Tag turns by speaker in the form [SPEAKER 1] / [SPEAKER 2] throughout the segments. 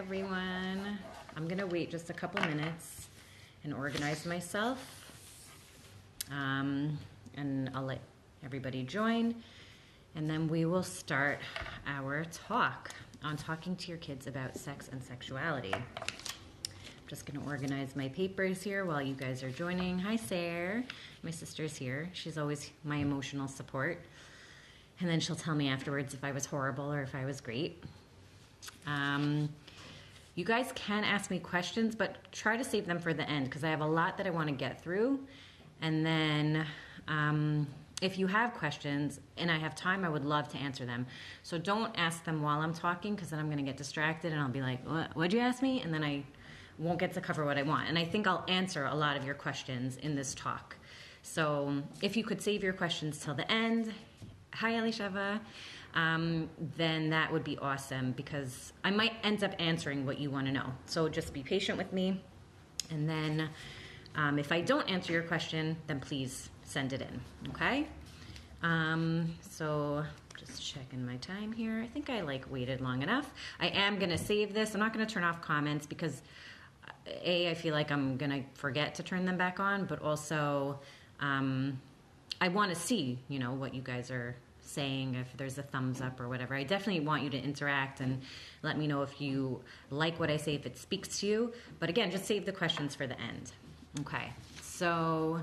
[SPEAKER 1] everyone. I'm gonna wait just a couple minutes and organize myself, and I'll let everybody join, and then we will start our talk on talking to your kids about sex and sexuality. I'm just gonna organize my papers here while you guys are joining. Hi, Sarah. My sister's here. She's always my emotional support. And then she'll tell me afterwards if I was horrible or if I was great. You guys can ask me questions, but try to save them for the end because I have a lot that I want to get through. And then if you have questions and I have time, I would love to answer them. So don't ask them while I'm talking because then I'm going to get distracted and I'll be like, what'd you ask me? And then I won't get to cover what I want. And I think I'll answer a lot of your questions in this talk. So if you could save your questions till the end, hi Elisheva, then that would be awesome because I might end up answering what you want to know. So just be patient with me. And then if I don't answer your question, then please send it in, okay? So just checking my time here. I think I waited long enough. I am going to save this. I'm not going to turn off comments because I feel like I'm going to forget to turn them back on, but also I want to see, what you guys are saying, if there's a thumbs up or whatever. I definitely want you to interact and let me know if you like what I say, if it speaks to you. But again, just save the questions for the end. Okay, so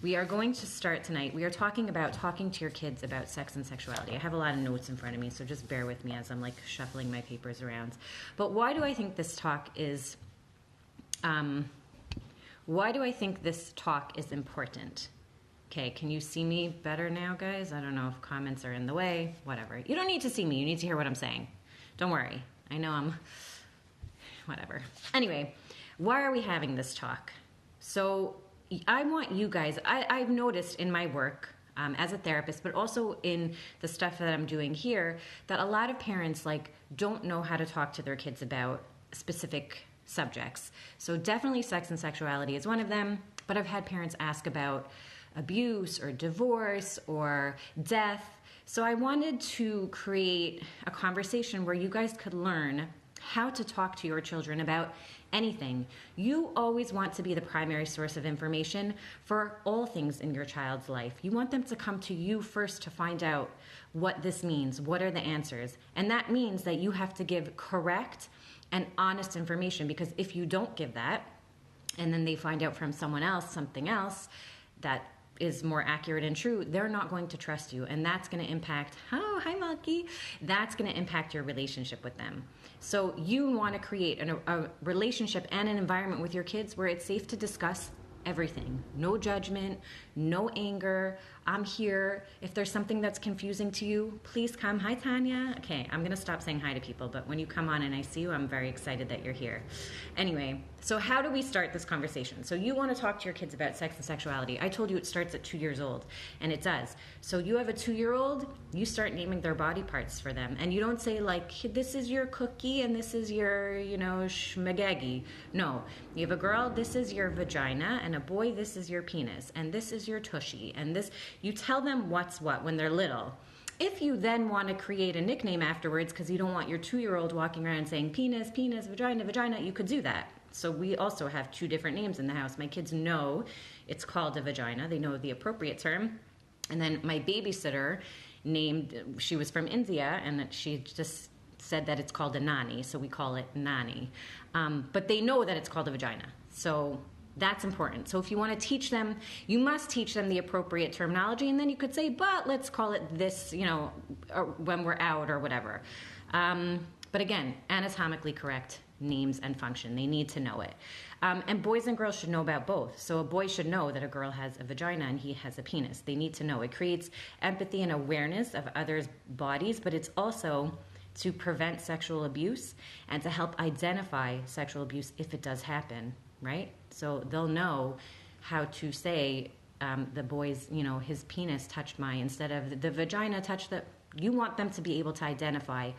[SPEAKER 1] we are going to start tonight. We are talking to your kids about sex and sexuality. I have a lot of notes in front of me, so just bear with me as I'm shuffling my papers around. But why do I think this talk is important? Okay, can you see me better now, guys? I don't know if comments are in the way, whatever. You don't need to see me. You need to hear what I'm saying. Don't worry. I know whatever. Anyway, why are we having this talk? So I want you guys, I've noticed in my work as a therapist, but also in the stuff that I'm doing here, that a lot of parents don't know how to talk to their kids about specific subjects. So definitely sex and sexuality is one of them, but I've had parents ask about abuse or divorce or death. So I wanted to create a conversation where you guys could learn how to talk to your children about anything. You always want to be the primary source of information for all things in your child's life. You want them to come to you first to find out what this means, what are the answers. And that means that you have to give correct and honest information, because if you don't give that, and then they find out from someone else something else that is more accurate and true, they're not going to trust you. And that's going to impact, hi Malky, that's going to impact your relationship with them. So you want to create a relationship and an environment with your kids where it's safe to discuss everything. No judgment, no anger. I'm here. If there's something that's confusing to you, please come. Hi, Tanya. Okay, I'm going to stop saying hi to people, but when you come on and I see you, I'm very excited that you're here. Anyway, so how do we start this conversation? So you want to talk to your kids about sex and sexuality. I told you it starts at 2 years old, and it does. So you have a 2-year-old, you start naming their body parts for them, and you don't say this is your cookie and this is your, shmagegi. No, you have a girl, this is your vagina, and a boy, this is your penis, and this is your tushy, and this, you tell them what's what when they're little. If you then want to create a nickname afterwards because you don't want your 2-year-old walking around saying penis, penis, vagina, vagina, you could do that. So we also have 2 different names in the house. My kids know it's called a vagina. They know the appropriate term. And then my babysitter she was from India, and she just said that it's called a nani, so we call it nani. But they know that it's called a vagina. So that's important. So if you want to teach them, you must teach them the appropriate terminology, and then you could say, but let's call it this, when we're out or whatever. But again, anatomically correct names and function. They need to know it. And boys and girls should know about both. So a boy should know that a girl has a vagina and he has a penis. They need to know. It creates empathy and awareness of others' bodies, but it's also to prevent sexual abuse and to help identify sexual abuse if it does happen, right? So they'll know how to say, the boy's, his penis touched my, instead of the vagina touched the, you want them to be able to identify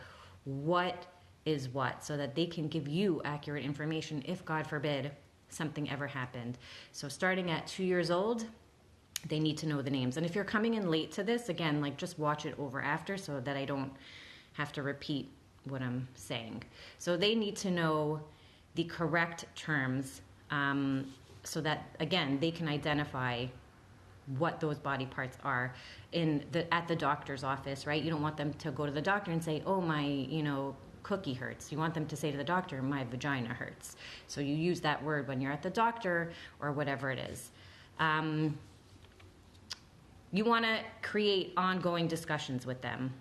[SPEAKER 1] what is what so that they can give you accurate information if, God forbid, something ever happened. So starting at 2 years old, they need to know the names. And if you're coming in late to this, again, just watch it over after so that I don't have to repeat what I'm saying. So they need to know the correct terms, so that, again, they can identify what those body parts are at the doctor's office, right? You don't want them to go to the doctor and say, oh, my, cookie hurts. You want them to say to the doctor, my vagina hurts. So you use that word when you're at the doctor or whatever it is. You want to create ongoing discussions with them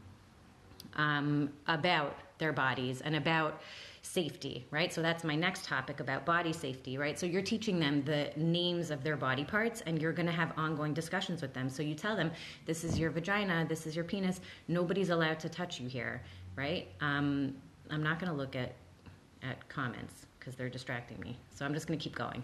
[SPEAKER 1] about their bodies and about safety, right? So that's my next topic, about body safety, right? So you're teaching them the names of their body parts, and you're going to have ongoing discussions with them. So you tell them, this is your vagina, this is your penis. Nobody's allowed to touch you here, right? I'm not going to look at comments because they're distracting me. So I'm just going to keep going.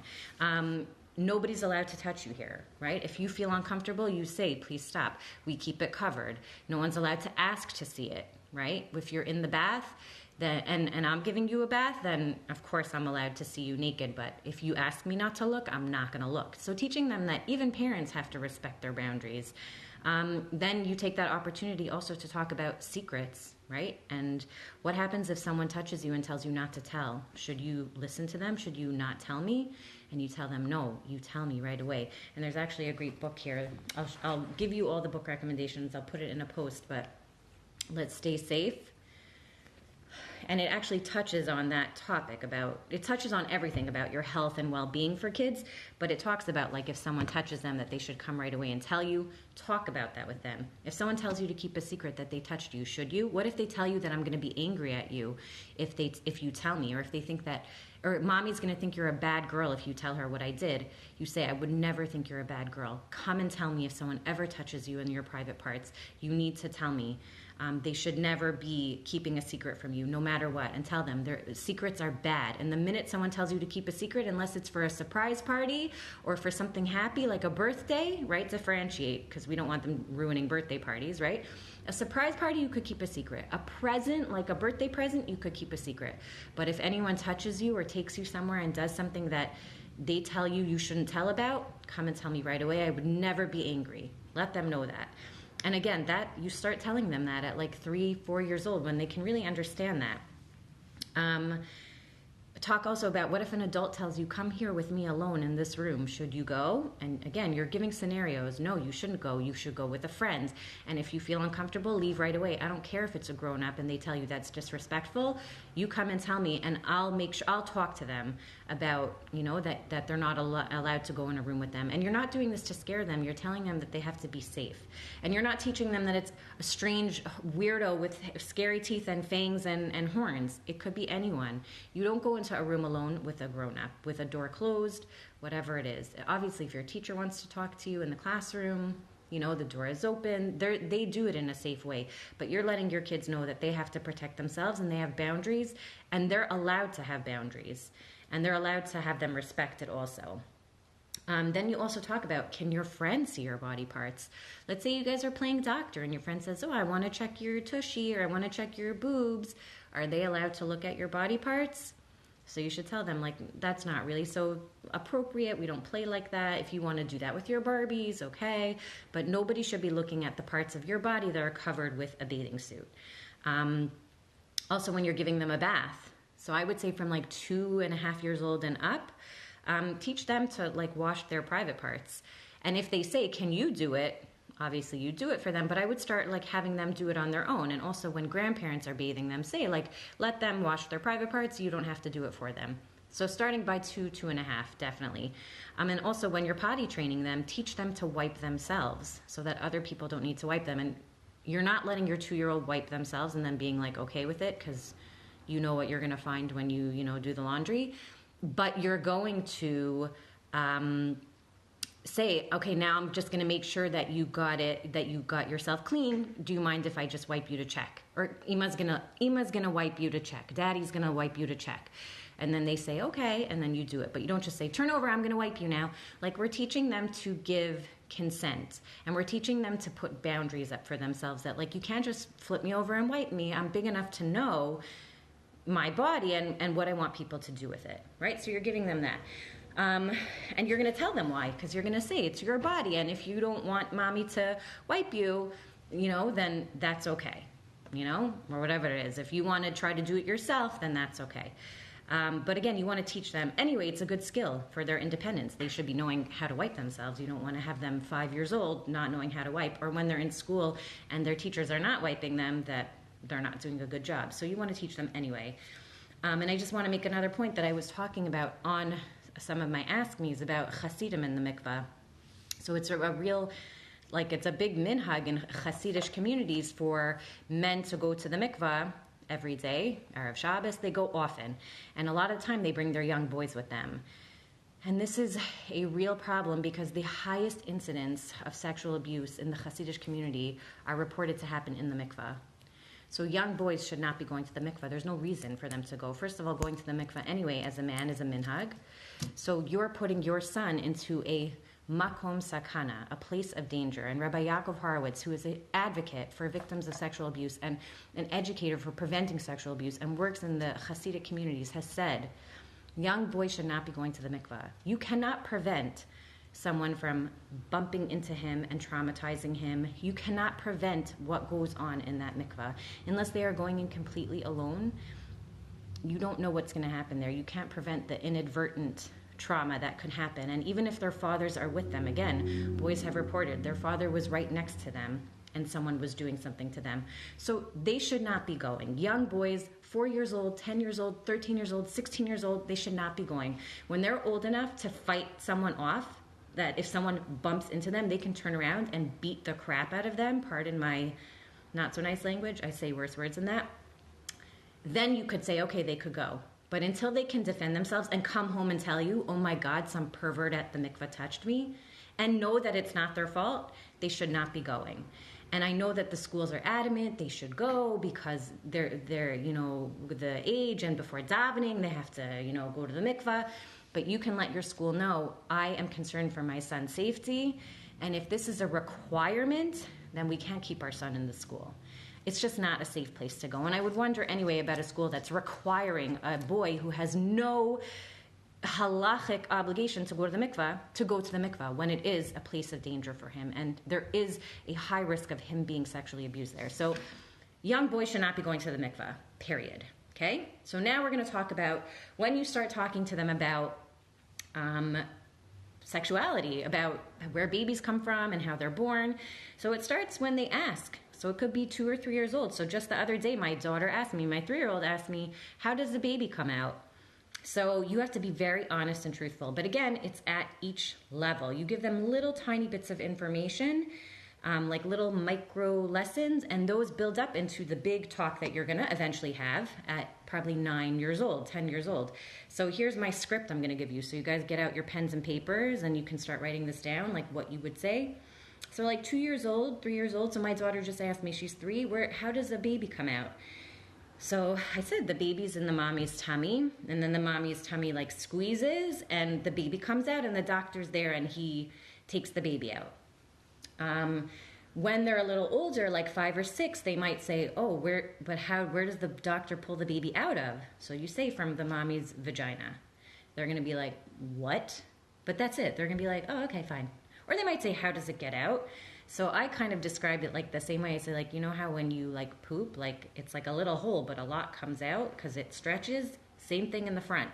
[SPEAKER 1] Nobody's allowed to touch you here, right? If you feel uncomfortable, you say, please stop. We keep it covered. No one's allowed to ask to see it, right? If you're in the bath, and I'm giving you a bath, then of course I'm allowed to see you naked. But if you ask me not to look, I'm not going to look. So teaching them that even parents have to respect their boundaries. Then you take that opportunity also to talk about secrets, right? And what happens if someone touches you and tells you not to tell? Should you listen to them? Should you not tell me? And you tell them, no, you tell me right away. And there's actually a great book here. I'll give you all the book recommendations. I'll put it in a post, but Let's Stay Safe. And it actually touches on that topic it touches on everything about your health and well-being for kids, but it talks about, like, if someone touches them, that they should come right away and tell you. Talk about that with them. If someone tells you to keep a secret that they touched you, should you? What if they tell you that I'm going to be angry at you if you tell me, or if they think that, or mommy's going to think you're a bad girl if you tell her what I did? You say, I would never think you're a bad girl. Come and tell me if someone ever touches you in your private parts. You need to tell me. They should never be keeping a secret from you, no matter what, and tell them their secrets are bad. And the minute someone tells you to keep a secret, unless it's for a surprise party or for something happy like a birthday, right? Differentiate, because we don't want them ruining birthday parties, right? A surprise party, you could keep a secret. A present, like a birthday present, you could keep a secret. But if anyone touches you or takes you somewhere and does something that they tell you you shouldn't tell about, come and tell me right away. I would never be angry. Let them know that. And again, that you start telling them that at like 3-4 years old, when they can really understand that. Talk also about, what if an adult tells you, come here with me alone in this room? Should you go? And again, you're giving scenarios. No, you shouldn't go. You should go with a friend. And if you feel uncomfortable, leave right away. I don't care if it's a grown-up and they tell you that's disrespectful. You come and tell me, and I'll talk to them about, that they're not allowed to go in a room with them. And you're not doing this to scare them. You're telling them that they have to be safe. And you're not teaching them that it's a strange weirdo with scary teeth and fangs and horns. It could be anyone. You don't go into a room alone with a grown-up, with a door closed, whatever it is. Obviously, if your teacher wants to talk to you in the classroom, the door is open. They do it in a safe way. But you're letting your kids know that they have to protect themselves, and they have boundaries, and they're allowed to have boundaries, and they're allowed to have them respected also. Then you also talk about, can your friend see your body parts? Let's say you guys are playing doctor and your friend says, oh, I want to check your tushy, or I want to check your boobs. Are they allowed to look at your body parts? So you should tell them, like, that's not really so appropriate. We don't play like that. If you want to do that with your Barbies, okay. But nobody should be looking at the parts of your body that are covered with a bathing suit. Also, when you're giving them a bath. So I would say from like 2.5 years old and up, teach them to like wash their private parts. And if they say, can you do it? Obviously you do it for them, but I would start like having them do it on their own. And also when grandparents are bathing them, say like, let them wash their private parts. You don't have to do it for them. So starting by 2.5, definitely. And also when you're potty training them, teach them to wipe themselves so that other people don't need to wipe them. And you're not letting your 2-year-old wipe themselves and then being like okay with it, because you know what you're going to find when you do the laundry. But you're going to say, okay, now I'm just going to make sure that you got yourself clean. Do you mind if I just wipe you to check? Or Ima's gonna wipe you to check. Daddy's gonna wipe you to check. And then they say, okay, and then you do it. But you don't just say, turn over, I'm gonna wipe you now. Like, we're teaching them to give consent. And we're teaching them to put boundaries up for themselves, that like, you can't just flip me over and wipe me. I'm big enough to know my body and what I want people to do with it, right? So you're giving them that. And you're going to tell them why, because you're going to say it's your body. And if you don't want mommy to wipe you, then that's okay. or whatever it is. If you want to try to do it yourself, then that's okay. But again, you want to teach them. Anyway, it's a good skill for their independence. They should be knowing how to wipe themselves. You don't want to have them 5 years old not knowing how to wipe, or when they're in school and their teachers are not wiping them, that they're not doing a good job. So you want to teach them anyway. And I just want to make another point that I was talking about on some of my Ask Me's about Hasidim in the mikvah. So it's a real, it's a big minhag in Hasidish communities for men to go to the mikvah every day. Erev Shabbos, they go often. And a lot of the time they bring their young boys with them. And this is a real problem because the highest incidents of sexual abuse in the Hasidish community are reported to happen in the mikvah. So young boys should not be going to the mikvah. There's no reason for them to go. First of all, going to the mikvah anyway as a man is a minhag. So you're putting your son into a makom sakana, a place of danger. And Rabbi Yaakov Horowitz, who is an advocate for victims of sexual abuse and an educator for preventing sexual abuse and works in the Hasidic communities, has said, young boys should not be going to the mikvah. You cannot prevent someone from bumping into him and traumatizing him. You cannot prevent what goes on in that mikvah. Unless they are going in completely alone, you don't know what's going to happen there. You can't prevent the inadvertent trauma that could happen. And even if their fathers are with them, again, boys have reported their father was right next to them and someone was doing something to them. So they should not be going. Young boys, 4 years old, 10 years old, 13 years old, 16 years old, they should not be going. When they're old enough to fight someone off, that if someone bumps into them, they can turn around and beat the crap out of them. Pardon my not so nice language. I say worse words than that. Then you could say, okay, they could go. But until they can defend themselves and come home and tell you, oh my God, some pervert at the mikvah touched me, and know that it's not their fault, they should not be going. And I know that the schools are adamant they should go because they're the age, and before davening they have to go to the mikvah. But you can let your school know, I am concerned for my son's safety, and if this is a requirement, then we can't keep our son in the school. It's just not a safe place to go. And I would wonder anyway about a school that's requiring a boy who has no halachic obligation to go to the mikvah when it is a place of danger for him, and there is a high risk of him being sexually abused there. So young boys should not be going to the mikvah, period. Okay? So now we're going to talk about when you start talking to them about sexuality, about where babies come from and how they're born. So it starts when they ask. So it could be 2 or 3 years old. So just the other day, my 3-year-old asked me, how does the baby come out? So you have to be very honest and truthful. But again, it's at each level. You give them little tiny bits of information, like little micro lessons, and those build up into the big talk that you're going to eventually have at probably 9 years old, 10 years old. So here's my script I'm going to give you. So you guys get out your pens and papers and you can start writing this down, like what you would say. So like 2 years old, 3 years old. So my daughter just asked me, she's 3, how does a baby come out? So I said the baby's in the mommy's tummy, and then the mommy's tummy squeezes and the baby comes out, and the doctor's there and he takes the baby out. When they're a little older, like 5 or 6, they might say, oh, where does the doctor pull the baby out of? So you say from the mommy's vagina. They're going to be like, what? But that's it. They're going to be like, oh, okay, fine. Or they might say, how does it get out? So I kind of described it like the same way. I say, you know how when you poop, it's like a little hole, but a lot comes out because it stretches? Same thing in the front.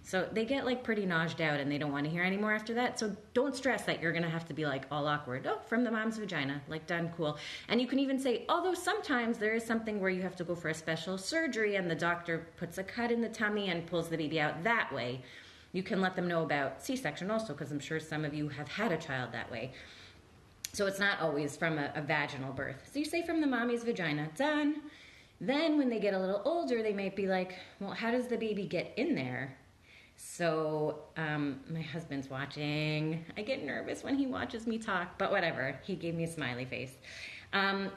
[SPEAKER 1] So they get pretty noshed out and they don't want to hear anymore after that. So don't stress that you're going to have to be all awkward. Oh, from the mom's vagina, done, cool. And you can even say, although sometimes there is something where you have to go for a special surgery and the doctor puts a cut in the tummy and pulls the baby out that way. You can let them know about C-section also, because I'm sure some of you have had a child that way. So it's not always from a vaginal birth. So you say from the mommy's vagina, done. Then when they get a little older, they might be like, well, how does the baby get in there? So my husband's watching. I get nervous when he watches me talk, but whatever. He gave me a smiley face.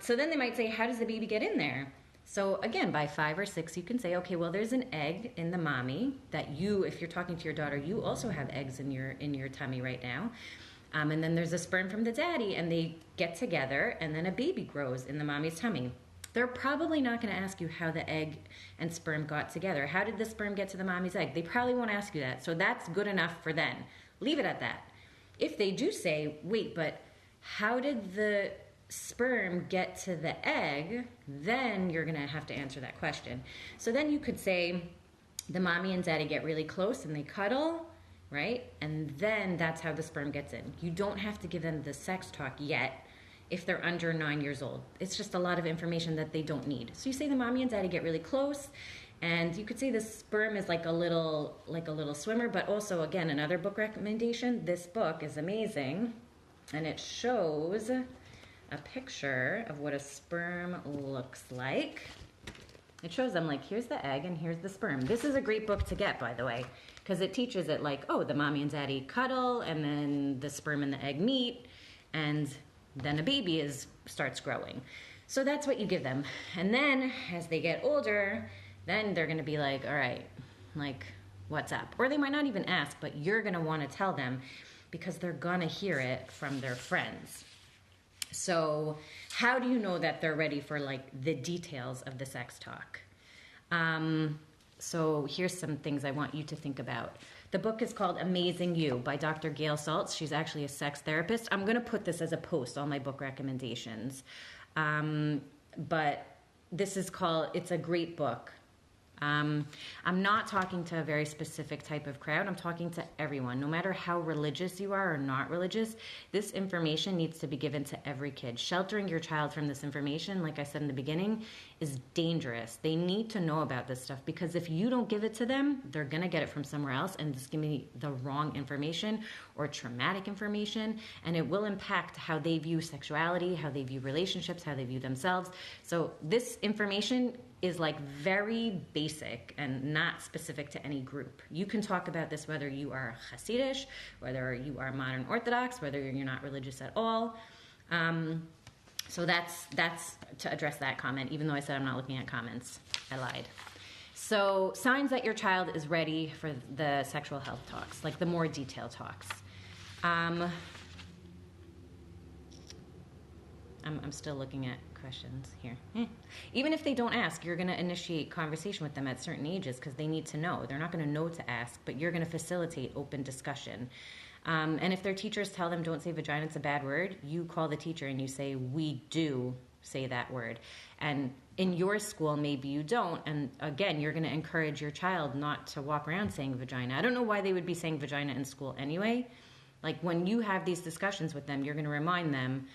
[SPEAKER 1] So then they might say, how does the baby get in there? So again, by 5 or 6, you can say, okay, well, there's an egg in the mommy that if you're talking to your daughter, you also have eggs in your tummy right now. And then there's a sperm from the daddy, and they get together, and then a baby grows in the mommy's tummy. They're probably not going to ask you how the egg and sperm got together. How did the sperm get to the mommy's egg? They probably won't ask you that. So that's good enough for then. Leave it at that. If they do say, wait, but how did the sperm get to the egg, then you're going to have to answer that question. So then you could say the mommy and daddy get really close and they cuddle, right? And then that's how the sperm gets in. You don't have to give them the sex talk yet if they're under 9 years old. It's just a lot of information that they don't need. So you say the mommy and daddy get really close, and you could say the sperm is like a little swimmer. But also, again, another book recommendation, this book is amazing, and it shows a picture of what a sperm looks like. It shows them, like, here's the egg and here's the sperm. This is a great book to get, by the way, because it teaches it like, oh, the mommy and daddy cuddle, and then the sperm and the egg meet, and then a baby starts growing. So that's what you give them. And then as they get older, then they're going to be like, all right, like, what's up? Or they might not even ask, but you're going to want to tell them because they're going to hear it from their friends. So how do you know that they're ready for, like, the details of the sex talk? So here's some things I want you to think about. The book is called Amazing You by Dr. Gail Saltz. She's actually a sex therapist. I'm going to put this as a post on my book recommendations. But this is it's a great book. I'm not talking to a very specific type of crowd. I'm talking to everyone. No matter how religious you are or not religious, this information needs to be given to every kid. Sheltering your child from this information, like I said in the beginning, is dangerous. They need to know about this stuff, because if you don't give it to them, they're going to get it from somewhere else, and it's going to be the wrong information or traumatic information, and it will impact how they view sexuality, how they view relationships, how they view themselves. So this information is like very basic and not specific to any group. You can talk about this whether you are Hasidish, whether you are modern Orthodox, whether you're not religious at all. So that's to address that comment, even though I said I'm not looking at comments. I lied. So signs that your child is ready for the sexual health talks, like the more detailed talks. I'm still looking at questions here. Even if they don't ask, you're going to initiate conversation with them at certain ages because they need to know. They're not going to know to ask, but you're going to facilitate open discussion. And if their teachers tell them don't say vagina, it's a bad word, you call the teacher and you say, we do say that word. And in your school, maybe you don't. And again, you're going to encourage your child not to walk around saying vagina. I don't know why they would be saying vagina in school anyway. Like, when you have these discussions with them, you're going to remind them,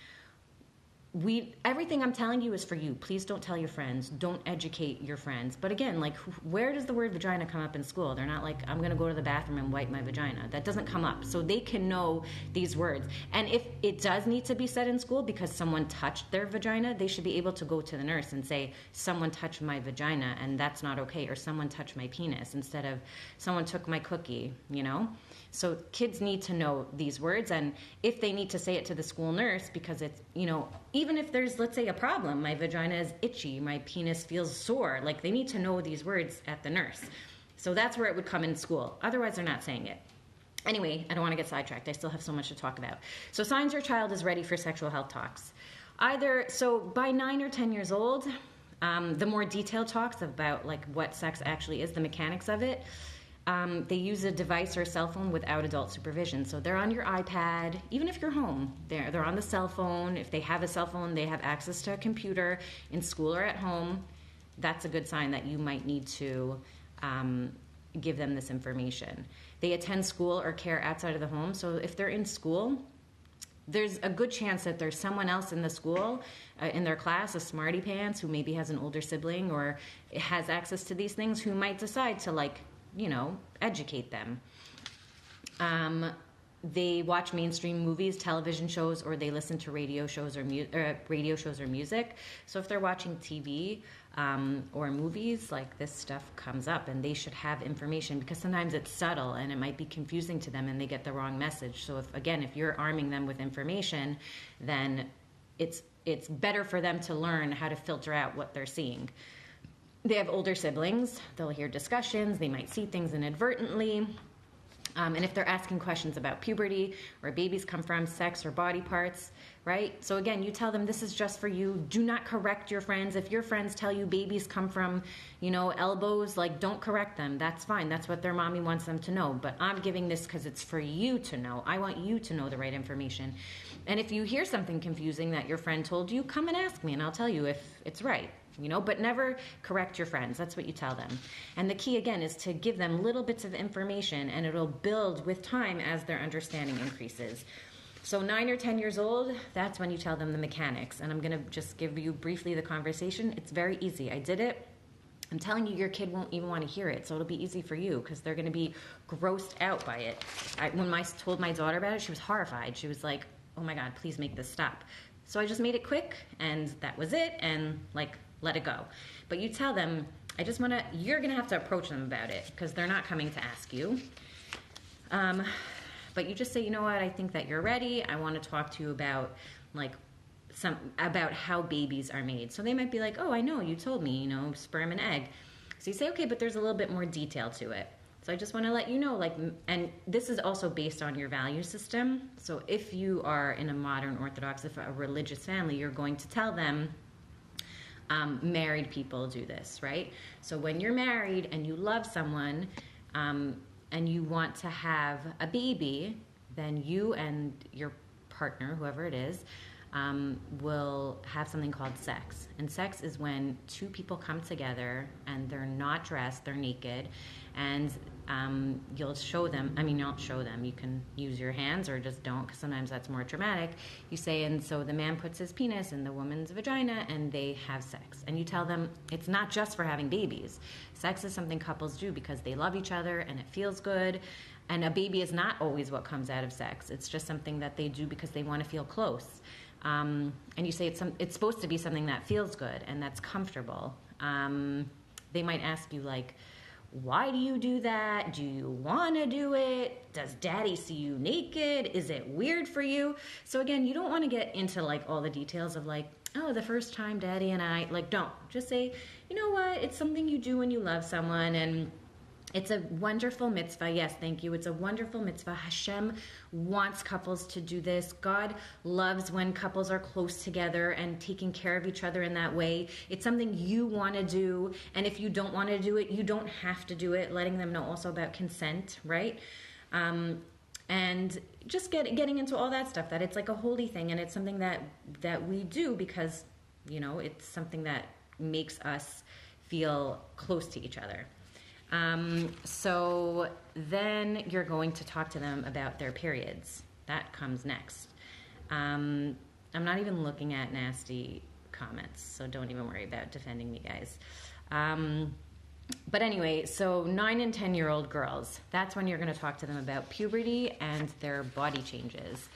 [SPEAKER 1] everything I'm telling you is for you. Please don't tell your friends. Don't educate your friends. But again, like, where does the word vagina come up in school? They're not like, I'm going to go to the bathroom and wipe my vagina. That doesn't come up. So they can know these words. And if it does need to be said in school because someone touched their vagina, they should be able to go to the nurse and say, someone touched my vagina and that's not okay. Or someone touched my penis, instead of someone took my cookie, you know? So kids need to know these words, and if they need to say it to the school nurse because it's, you know, even if there's, let's say, a problem, my vagina is itchy, my penis feels sore, like, they need to know these words at the nurse. So that's where it would come in school. Otherwise, they're not saying it. Anyway, I don't want to get sidetracked. I still have so much to talk about. So signs your child is ready for sexual health talks. So by 9 or 10 years old, the more detailed talks about, like, what sex actually is, the mechanics of it, they use a device or a cell phone without adult supervision. So they're on your iPad, even if you're home. They're on the cell phone. If they have a cell phone, they have access to a computer in school or at home. That's a good sign that you might need to give them this information. They attend school or care outside of the home. So if they're in school, there's a good chance that there's someone else in the school, in their class, a smarty pants, who maybe has an older sibling or has access to these things, who might decide to, like, you know, educate them. They watch mainstream movies, television shows, or they listen to radio shows or music. So if they're watching TV or movies, like, this stuff comes up, and they should have information, because sometimes it's subtle and it might be confusing to them and they get the wrong message. So if you're arming them with information, then it's better for them to learn how to filter out what they're seeing. They have older siblings. They'll hear discussions. They might see things inadvertently. And if they're asking questions about puberty, where babies come from, sex or body parts, right? So again, you tell them this is just for you. Do not correct your friends. If your friends tell you babies come from, elbows, like don't correct them. That's fine. That's what their mommy wants them to know. But I'm giving this because it's for you to know. I want you to know the right information. And if you hear something confusing that your friend told you, come and ask me and I'll tell you if it's right. But never correct your friends. That's what you tell them. And the key, again, is to give them little bits of information, and it'll build with time as their understanding increases. So 9 or 10 years old, that's when you tell them the mechanics. And I'm going to just give you briefly the conversation. It's very easy. I did it. I'm telling you, your kid won't even want to hear it, so it'll be easy for you because they're going to be grossed out by it. When I told my daughter about it, she was horrified. She was like, oh my God, please make this stop. So I just made it quick, and that was it, and let it go. But you tell them, you're going to have to approach them about it because they're not coming to ask you. But you just say, you know what, I think that you're ready. I want to talk to you about about how babies are made. So they might be like, oh, I know, you told me, sperm and egg. So you say, okay, but there's a little bit more detail to it. So I just want to let you know, and this is also based on your value system. So if you are in a modern Orthodox, if a religious family, you're going to tell them, married people do this, right? So when you're married and you love someone and you want to have a baby, then you and your partner, whoever it is, will have something called sex. And sex is when two people come together and they're not dressed, they're naked, and you'll show them, not show them, you can use your hands or just don't, because sometimes that's more traumatic. You say, and so the man puts his penis in the woman's vagina and they have sex. And you tell them it's not just for having babies. Sex is something couples do because they love each other and it feels good. And a baby is not always what comes out of sex. It's just something that they do because they want to feel close. And you say it's supposed to be something that feels good and that's comfortable. They might ask you why do you do that? Do you want to do it? Does daddy see you naked? Is it weird for you? So again, you don't want to get into all the details of oh, the first time daddy and I, don't. Just say, you know what? It's something you do when you love someone, and it's a wonderful mitzvah. Yes, thank you. It's a wonderful mitzvah. Hashem wants couples to do this. God loves when couples are close together and taking care of each other in that way. It's something you want to do. And if you don't want to do it, you don't have to do it. Letting them know also about consent, right? And just getting into all that stuff, that it's a holy thing. And it's something that we do because, it's something that makes us feel close to each other. So then you're going to talk to them about their periods. That comes next. I'm not even looking at nasty comments, so don't even worry about defending me, guys. But anyway, so 9 and 10-year-old girls, that's when you're going to talk to them about puberty and their body changes.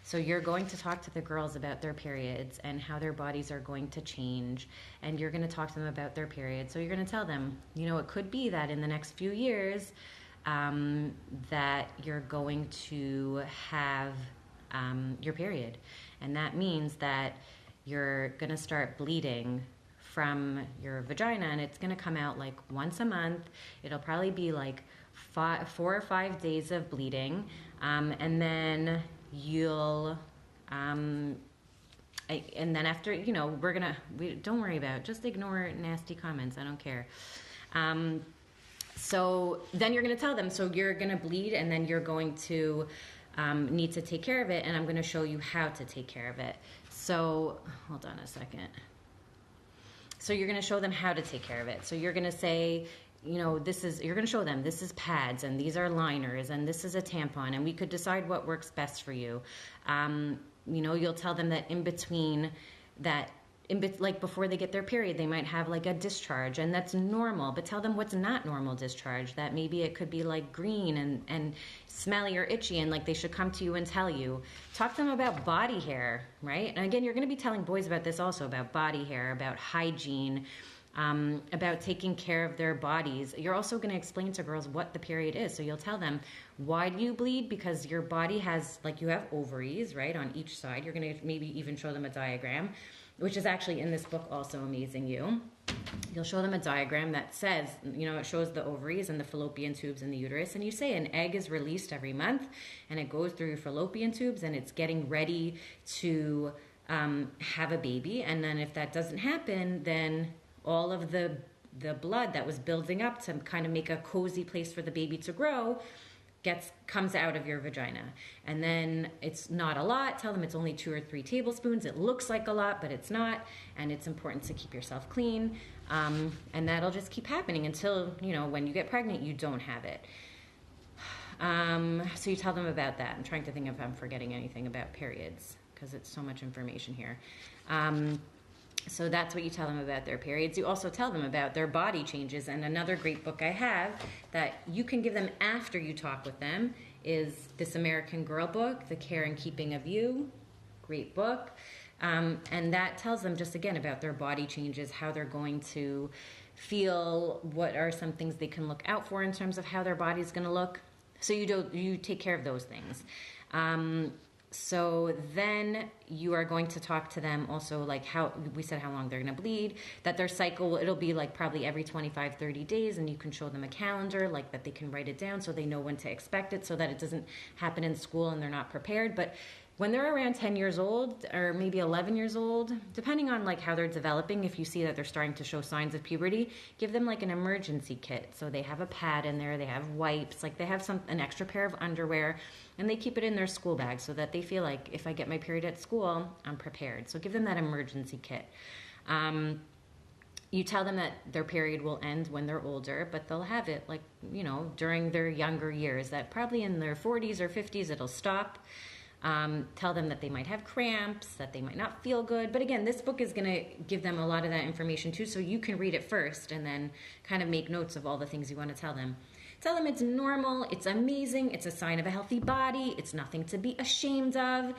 [SPEAKER 1] So you're going to talk to the girls about their periods and how their bodies are going to change, and you're going to talk to them about their periods. So you're going to tell them, it could be that in the next few years that you're going to have your period. And that means that you're going to start bleeding from your vagina, and it's going to come out once a month. It'll probably be 4 or 5 days of bleeding, and then you'll and then after don't worry about it. Just ignore nasty comments. I don't care. So then you're going to tell them, so you're going to bleed, and then you're going to need to take care of it, and I'm going to show you how to take care of it. So hold on a second. So you're going to show them how to take care of it. So you're going to say, you're going to show them this is pads and these are liners and this is a tampon, and we could decide what works best for you. You'll tell them that in between that, before they get their period, they might have a discharge, and that's normal, but tell them what's not normal discharge, that maybe it could be green and smelly or itchy, and they should come to you and tell you. Talk to them about body hair, right? And again, you're going to be telling boys about this also, about body hair, about hygiene, about taking care of their bodies. You're also going to explain to girls what the period is. So you'll tell them, why do you bleed? Because your body has, you have ovaries, right, on each side. You're going to maybe even show them a diagram. which is actually in this book also, Amazing You. You'll show them a diagram that says, it shows the ovaries and the fallopian tubes in the uterus. And you say an egg is released every month and it goes through your fallopian tubes and it's getting ready to have a baby. And then if that doesn't happen, then all of the blood that was building up to kind of make a cozy place for the baby to grow comes out of your vagina. And then it's not a lot. Tell them it's only 2 or 3 tablespoons. It looks like a lot, but it's not. And it's important to keep yourself clean. And that'll just keep happening until, when you get pregnant, you don't have it. So you tell them about that. I'm trying to think if I'm forgetting anything about periods, because it's so much information here. So that's what you tell them about their periods. You also tell them about their body changes. And another great book I have that you can give them after you talk with them is This American Girl book, The Care and Keeping of You. Great book. And that tells them just, again, about their body changes, how they're going to feel, what are some things they can look out for in terms of how their body's going to look. So you take care of those things. So then you are going to talk to them also, like how we said, how long they're going to bleed, that their cycle, it'll be like probably every 25, 30 days. And you can show them a calendar, like that they can write it down so they know when to expect it, so that it doesn't happen in school and they're not prepared. But when they're around 10 years old or maybe 11 years old, depending on like how they're developing, if you see that they're starting to show signs of puberty, give them like an emergency kit. So they have a pad in there, they have wipes, like they have an extra pair of underwear, and they keep it in their school bag so that they feel like if I get my period at school, I'm prepared. So give them that emergency kit. You tell them that their period will end when they're older, but they'll have it like, during their younger years, that probably in their 40s or 50s, it'll stop. Tell them that they might have cramps, that they might not feel good. But again, this book is going to give them a lot of that information too, so you can read it first and then kind of make notes of all the things you want to tell them. Tell them it's normal, it's amazing, it's a sign of a healthy body, it's nothing to be ashamed of.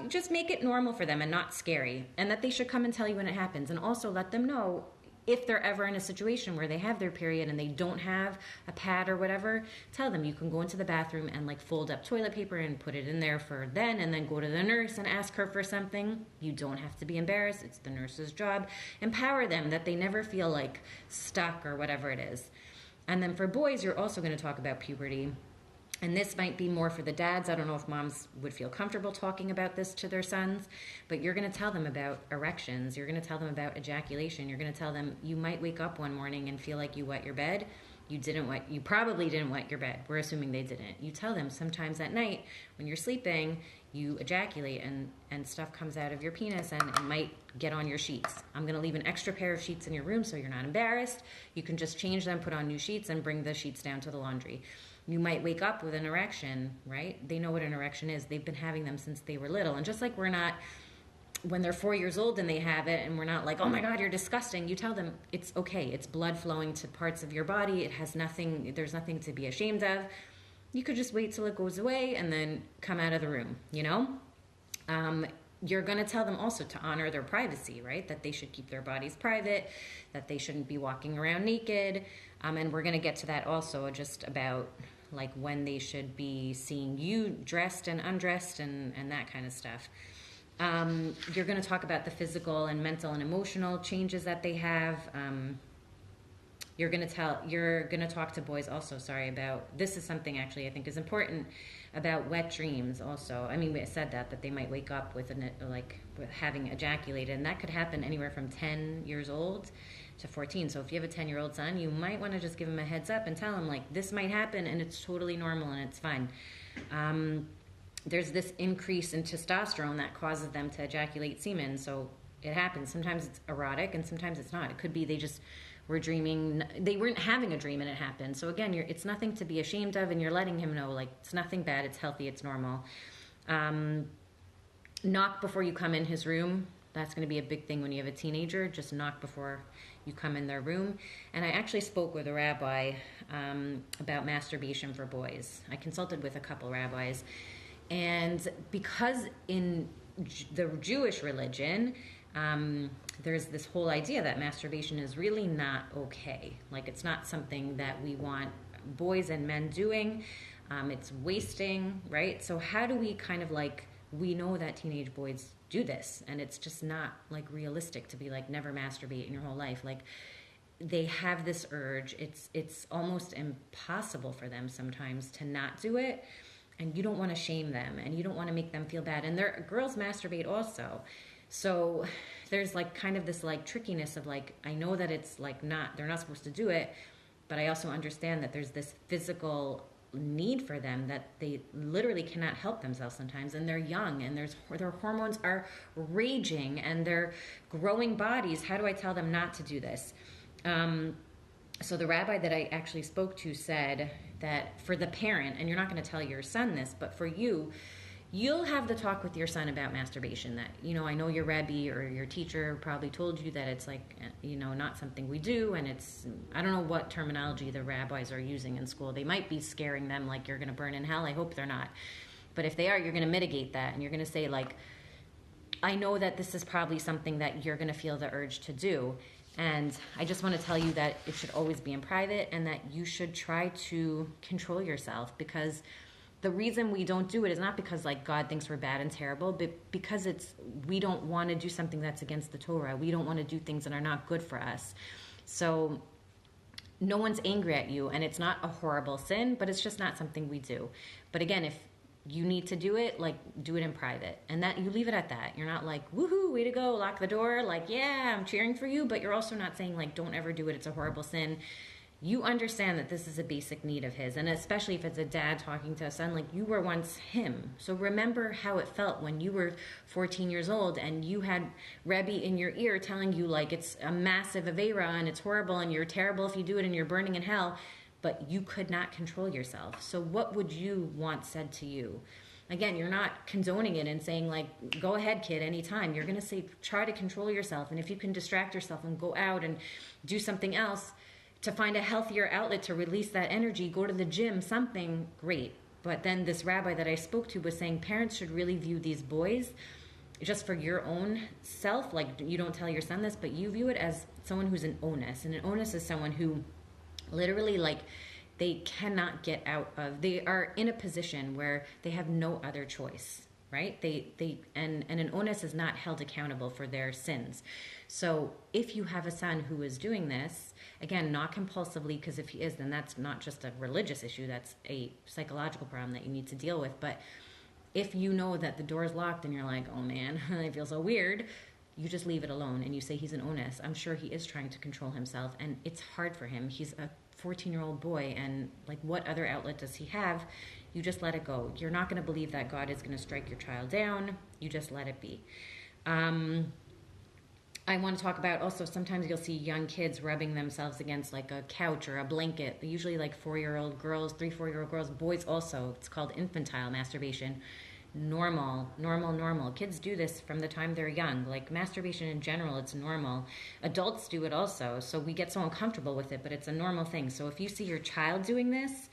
[SPEAKER 1] Just make it normal for them and not scary, and that they should come and tell you when it happens. And also let them know if they're ever in a situation where they have their period and they don't have a pad or whatever, tell them you can go into the bathroom and like fold up toilet paper and put it in there for then, and then go to the nurse and ask her for something. You don't have to be embarrassed. It's the nurse's job. Empower them that they never feel like stuck or whatever it is. And then for boys, you're also going to talk about puberty. And this might be more for the dads. I don't know if moms would feel comfortable talking about this to their sons, but you're going to tell them about erections. You're going to tell them about ejaculation. You're going to tell them you might wake up one morning and feel like you wet your bed. You probably didn't wet your bed. We're assuming they didn't. You tell them sometimes at night when you're sleeping, you ejaculate and stuff comes out of your penis and it might get on your sheets. I'm going to leave an extra pair of sheets in your room so you're not embarrassed. You can just change them, put on new sheets, and bring the sheets down to the laundry. You might wake up with an erection, right? They know what an erection is. They've been having them since they were little. And just like we're not, when they're 4 years old and they have it, and we're not like, oh my God, you're disgusting. You tell them it's okay. It's blood flowing to parts of your body. It has nothing, there's nothing to be ashamed of. You could just wait till it goes away and then come out of the room, You're going to tell them also to honor their privacy, right? That they should keep their bodies private, that they shouldn't be walking around naked. And we're going to get to that also, just about like when they should be seeing you dressed and undressed and that kind of stuff. You're going to talk about the physical and mental and emotional changes that they have. You're going to talk to boys also, about, this is something actually I think is important, about wet dreams also. I mean, we said that they might wake up with with having ejaculated, and that could happen anywhere from 10 years old to 14. So if you have a 10-year-old son, you might want to just give him a heads up and tell him like, this might happen and it's totally normal and it's fine. There's this increase in testosterone that causes them to ejaculate semen. So it happens. Sometimes it's erotic and sometimes it's not. It could be they just were dreaming, they weren't having a dream and it happened. So again, it's nothing to be ashamed of, and you're letting him know like it's nothing bad, it's healthy, it's normal. Knock before you come in his room. That's going to be a big thing when you have a teenager. Just knock before you come in their room. And I actually spoke with a rabbi about masturbation for boys. I consulted with a couple rabbis. And because in the Jewish religion, there's this whole idea that masturbation is really not okay. Like, it's not something that we want boys and men doing. It's wasting, right? So how do we kind of we know that teenage boys do this, and it's just not like realistic to be like never masturbate in your whole life. Like they have this urge. It's almost impossible for them sometimes to not do it, and you don't want to shame them, and you don't want to make them feel bad. And their girls masturbate also, so there's like kind of this like trickiness of like, I know that it's like they're not supposed to do it, but I also understand that there's this physical need for them that they literally cannot help themselves sometimes, and they're young, and their hormones are raging, and their growing bodies. How do I tell them not to do this? So the rabbi that I actually spoke to said that for the parent, and you're not going to tell your son this, but for you, you'll have the talk with your son about masturbation. That, I know your rabbi or your teacher probably told you that it's like, not something we do, and it's, I don't know what terminology the rabbis are using in school. They might be scaring them like you're going to burn in hell. I hope they're not. But if they are, you're going to mitigate that, and you're going to say like, I know that this is probably something that you're going to feel the urge to do, and I just want to tell you that it should always be in private, and that you should try to control yourself, because the reason we don't do it is not because like God thinks we're bad and terrible, but because we don't want to do something that's against the Torah. We don't want to do things that are not good for us. So no one's angry at you, and it's not a horrible sin, but it's just not something we do. But again, if you need to do it, like, do it in private, and that you leave it at that. You're not like, woohoo, way to go, lock the door, like, yeah, I'm cheering for you, but you're also not saying like, don't ever do it, it's a horrible sin. You understand that this is a basic need of his, and especially if it's a dad talking to a son, like you were once him. So remember how it felt when you were 14 years old and you had Rebbe in your ear telling you like it's a massive avera and it's horrible and you're terrible if you do it and you're burning in hell, but you could not control yourself. So what would you want said to you? Again, you're not condoning it and saying like, go ahead, kid, anytime. You're going to say, try to control yourself. And if you can distract yourself and go out and do something else, to find a healthier outlet to release that energy, go to the gym, something, great. But then this rabbi that I spoke to was saying parents should really view these boys just for your own self. Like, you don't tell your son this, but you view it as someone who's an onus. And an onus is someone who literally, like, they cannot get out of, they are in a position where they have no other choice, right? And an onus is not held accountable for their sins. So if you have a son who is doing this, again, not compulsively, because if he is, then that's not just a religious issue, that's a psychological problem that you need to deal with. But if you know that the door is locked and you're like, oh man, I feel so weird, you just leave it alone and you say he's an onus. I'm sure he is trying to control himself, and it's hard for him. He's a 14-year-old boy, and like, what other outlet does he have? You just let it go. You're not going to believe that God is going to strike your child down. You just let it be. I want to talk about also, sometimes you'll see young kids rubbing themselves against like a couch or a blanket. They're usually like 4-year-old girls, 3-4-year-old girls, boys also. It's called infantile masturbation. Normal. Kids do this from the time they're young. Like masturbation in general, it's normal. Adults do it also. So we get so uncomfortable with it, but it's a normal thing. So if you see your child doing this,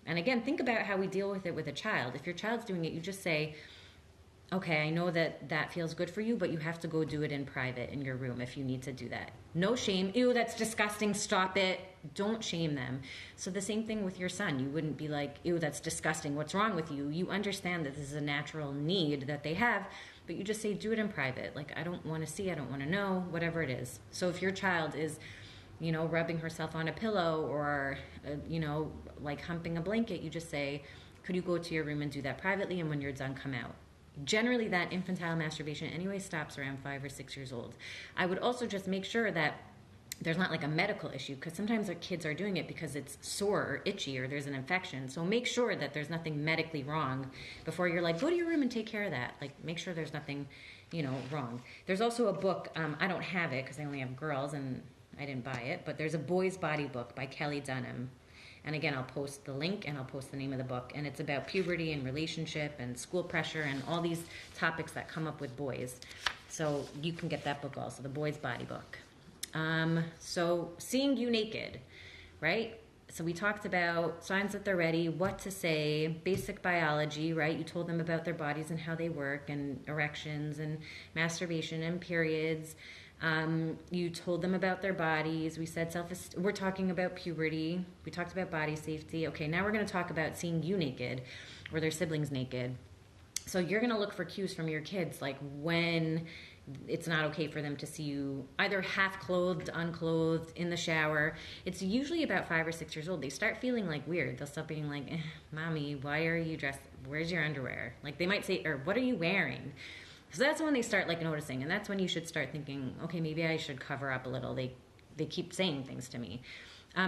[SPEAKER 1] and again, think about how we deal with it with a child. If your child's doing it, you just say, okay, I know that feels good for you, but you have to go do it in private in your room if you need to do that. No shame. Ew, that's disgusting. Stop it. Don't shame them. So the same thing with your son. You wouldn't be like, ew, that's disgusting. What's wrong with you? You understand that this is a natural need that they have, but you just say, do it in private. Like, I don't want to see, I don't want to know, whatever it is. So if your child is, rubbing herself on a pillow or, like humping a blanket, you just say, could you go to your room and do that privately? And when you're done, come out. Generally, that infantile masturbation anyway stops around 5 or 6 years old. I would also just make sure that there's not like a medical issue, because sometimes our kids are doing it because it's sore or itchy or there's an infection. So make sure that there's nothing medically wrong before you're like, go to your room and take care of that. Like, make sure there's nothing, wrong. There's also a book, I don't have it because I only have girls and I didn't buy it, but there's a boy's body book by Kelly Dunham. And again, I'll post the link and I'll post the name of the book. And it's about puberty and relationship and school pressure and all these topics that come up with boys. So you can get that book also, the boy's body book. So seeing you naked, right? So we talked about signs that they're ready, what to say, basic biology, right? You told them about their bodies and how they work, and erections and masturbation and periods. You told them about their bodies. We said we're talking about puberty. We talked about body safety. Okay, now we're going to talk about seeing you naked or their siblings naked. So you're going to look for cues from your kids, like when it's not okay for them to see you either half clothed, unclothed, in the shower. It's usually about 5 or 6 years old. They start feeling like weird. They'll start being like, Mommy, why are you dressed? Where's your underwear? Like they might say, or what are you wearing? So that's when they start like noticing. And that's when you should start thinking, okay, maybe I should cover up a little. They keep saying things to me.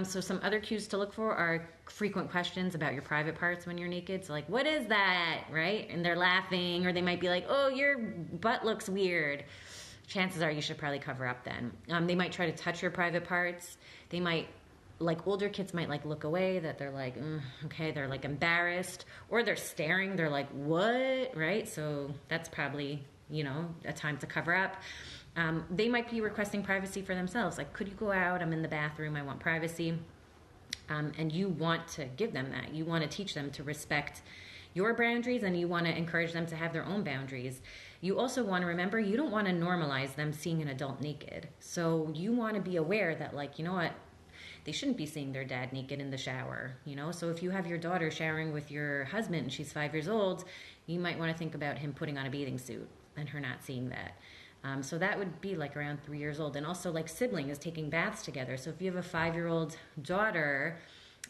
[SPEAKER 1] So some other cues to look for are frequent questions about your private parts when you're naked. So like, what is that, right? And they're laughing, or they might be like, oh, your butt looks weird. Chances are you should probably cover up then. They might try to touch your private parts. They might, like older kids might like look away, that they're like, okay, they're like embarrassed, or they're staring, they're like, what, right? So that's probably, a time to cover up. They might be requesting privacy for themselves. Like, could you go out? I'm in the bathroom. I want privacy. And you want to give them that. You want to teach them to respect your boundaries, and you want to encourage them to have their own boundaries. You also want to remember, you don't want to normalize them seeing an adult naked. So you want to be aware that, like, you know what? They shouldn't be seeing their dad naked in the shower, So if you have your daughter showering with your husband and she's 5 years old, you might want to think about him putting on a bathing suit and her not seeing that. So that would be like around 3 years old. And also like siblings taking baths together. So if you have a 5-year-old daughter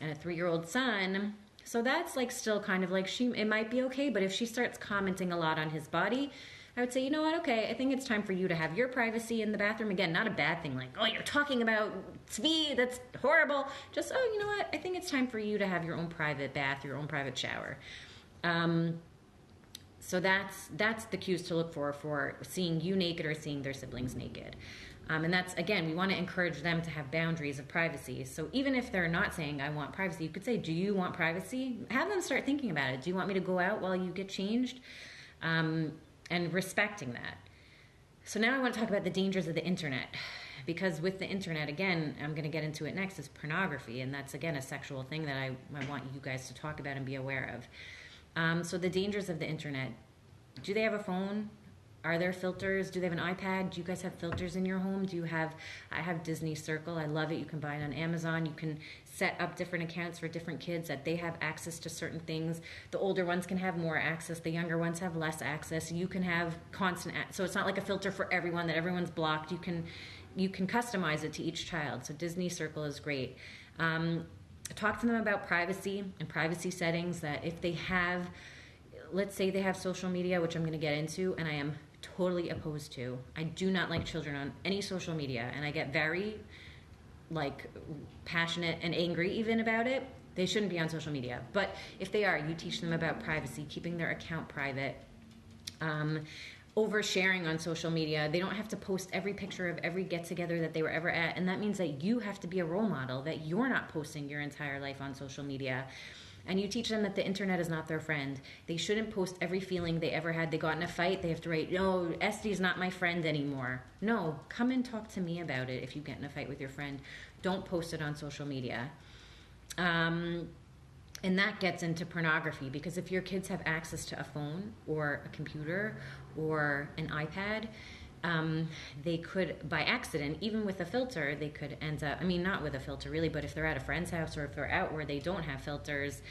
[SPEAKER 1] and a 3-year-old son, so that's like still kind of like it might be okay. But if she starts commenting a lot on his body, I would say, you know what, okay, I think it's time for you to have your privacy in the bathroom. Again, not a bad thing, like, oh, you're talking about Tzvi, that's horrible. Just, oh, you know what, I think it's time for you to have your own private bath, your own private shower. So that's the cues to look for seeing you naked or seeing their siblings naked. And that's, again, we want to encourage them to have boundaries of privacy. So even if they're not saying, I want privacy, you could say, do you want privacy? Have them start thinking about it. Do you want me to go out while you get changed? And respecting that. So now I want to talk about the dangers of the internet. Because with the internet, again, I'm going to get into it next, is pornography. And that's, again, a sexual thing that I want you guys to talk about and be aware of. So the dangers of the internet. Do they have a phone? Are there filters? Do they have an iPad? Do you guys have filters in your home? I have Disney Circle. I love it. You can buy it on Amazon. You can set up different accounts for different kids that they have access to certain things. The older ones can have more access. The younger ones have less access. You can have constant so it's not like a filter for everyone that everyone's blocked. You can customize it to each child. So Disney Circle is great. Talk to them about privacy and privacy settings, that if they have, let's say they have social media, which I'm going to get into, and I am totally opposed to. I do not like children on any social media, and I get very passionate and angry even about it. They shouldn't be on social media. But if they are, you teach them about privacy, keeping their account private, oversharing on social media. They don't have to post every picture of every get-together that they were ever at, and that means that you have to be a role model, that you're not posting your entire life on social media. And you teach them that the internet is not their friend. They shouldn't post every feeling they ever had. They got in a fight, they have to write, no, Estee's not my friend anymore. No, come and talk to me about it if you get in a fight with your friend. Don't post it on social media. And that gets into pornography, because if your kids have access to a phone or a computer or an iPad, they could, by accident, even with a filter, they could end up, not with a filter really, but if they're at a friend's house or if they're out where they don't have filters,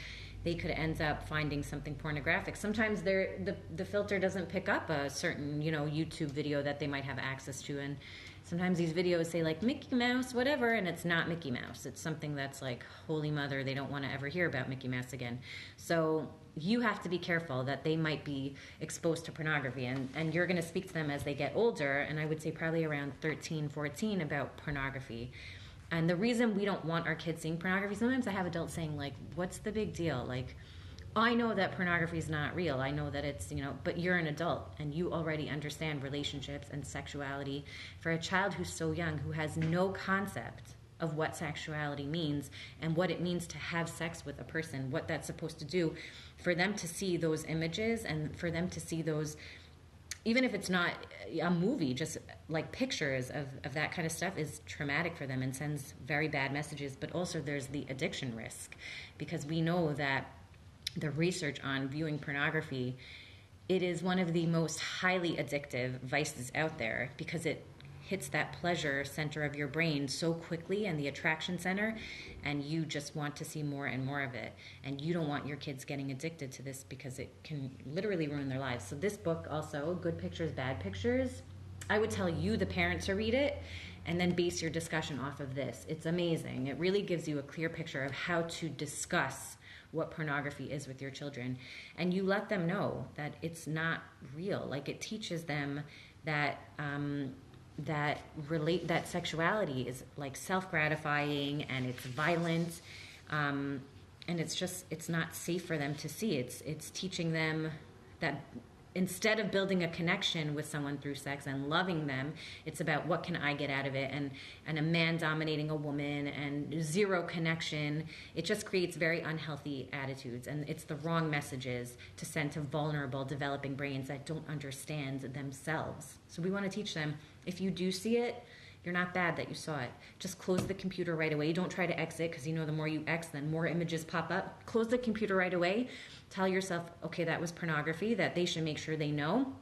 [SPEAKER 1] they could end up finding something pornographic. Sometimes the filter doesn't pick up a certain, YouTube video that they might have access to, and sometimes these videos say like Mickey Mouse, whatever, and it's not Mickey Mouse. It's something that's like, holy mother, they don't want to ever hear about Mickey Mouse again. So you have to be careful that they might be exposed to pornography, and you're going to speak to them as they get older, and I would say probably around 13, 14, about pornography. And the reason we don't want our kids seeing pornography, sometimes I have adults saying like, what's the big deal? Like, I know that pornography is not real. I know that it's, but you're an adult and you already understand relationships and sexuality. For a child who's so young, who has no concept of what sexuality means and what it means to have sex with a person, what that's supposed to do, for them to see those images and for them to see those, even if it's not a movie, just like pictures of that kind of stuff, is traumatic for them and sends very bad messages. But also there's the addiction risk, because we know that the research on viewing pornography, it is one of the most highly addictive vices out there, because it hits that pleasure center of your brain so quickly, and the attraction center, and you just want to see more and more of it. And you don't want your kids getting addicted to this because it can literally ruin their lives. So this book also, Good Pictures, Bad Pictures, I would tell you, the parents, to read it and then base your discussion off of this. It's amazing. It really gives you a clear picture of how to discuss what pornography is with your children. And you let them know that it's not real. Like, it teaches them that that sexuality is like self-gratifying, and it's violent, and it's not safe for them to see. It's teaching them that instead of building a connection with someone through sex and loving them, it's about what can I get out of it, and a man dominating a woman and zero connection. It just creates very unhealthy attitudes, and it's the wrong messages to send to vulnerable, developing brains that don't understand themselves. So we want to teach them, if you do see it, you're not bad that you saw it. Just close the computer right away. Don't try to exit, because you know the more you X, then more images pop up. Close the computer right away. Tell yourself, okay, that was pornography, that they should make sure they know,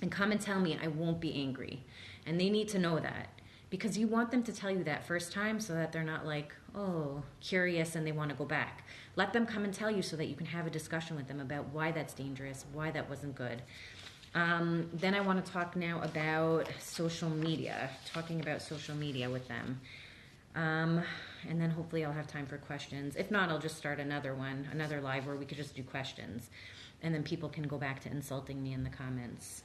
[SPEAKER 1] and come and tell me. I won't be angry. And they need to know that, because you want them to tell you that first time so that they're not like, oh, curious and they want to go back. Let them come and tell you so that you can have a discussion with them about why that's dangerous, why that wasn't good. Then I want to talk now about social media, talking about social media with them. And then hopefully I'll have time for questions. If not, I'll just start another live where we could just do questions. And then people can go back to insulting me in the comments.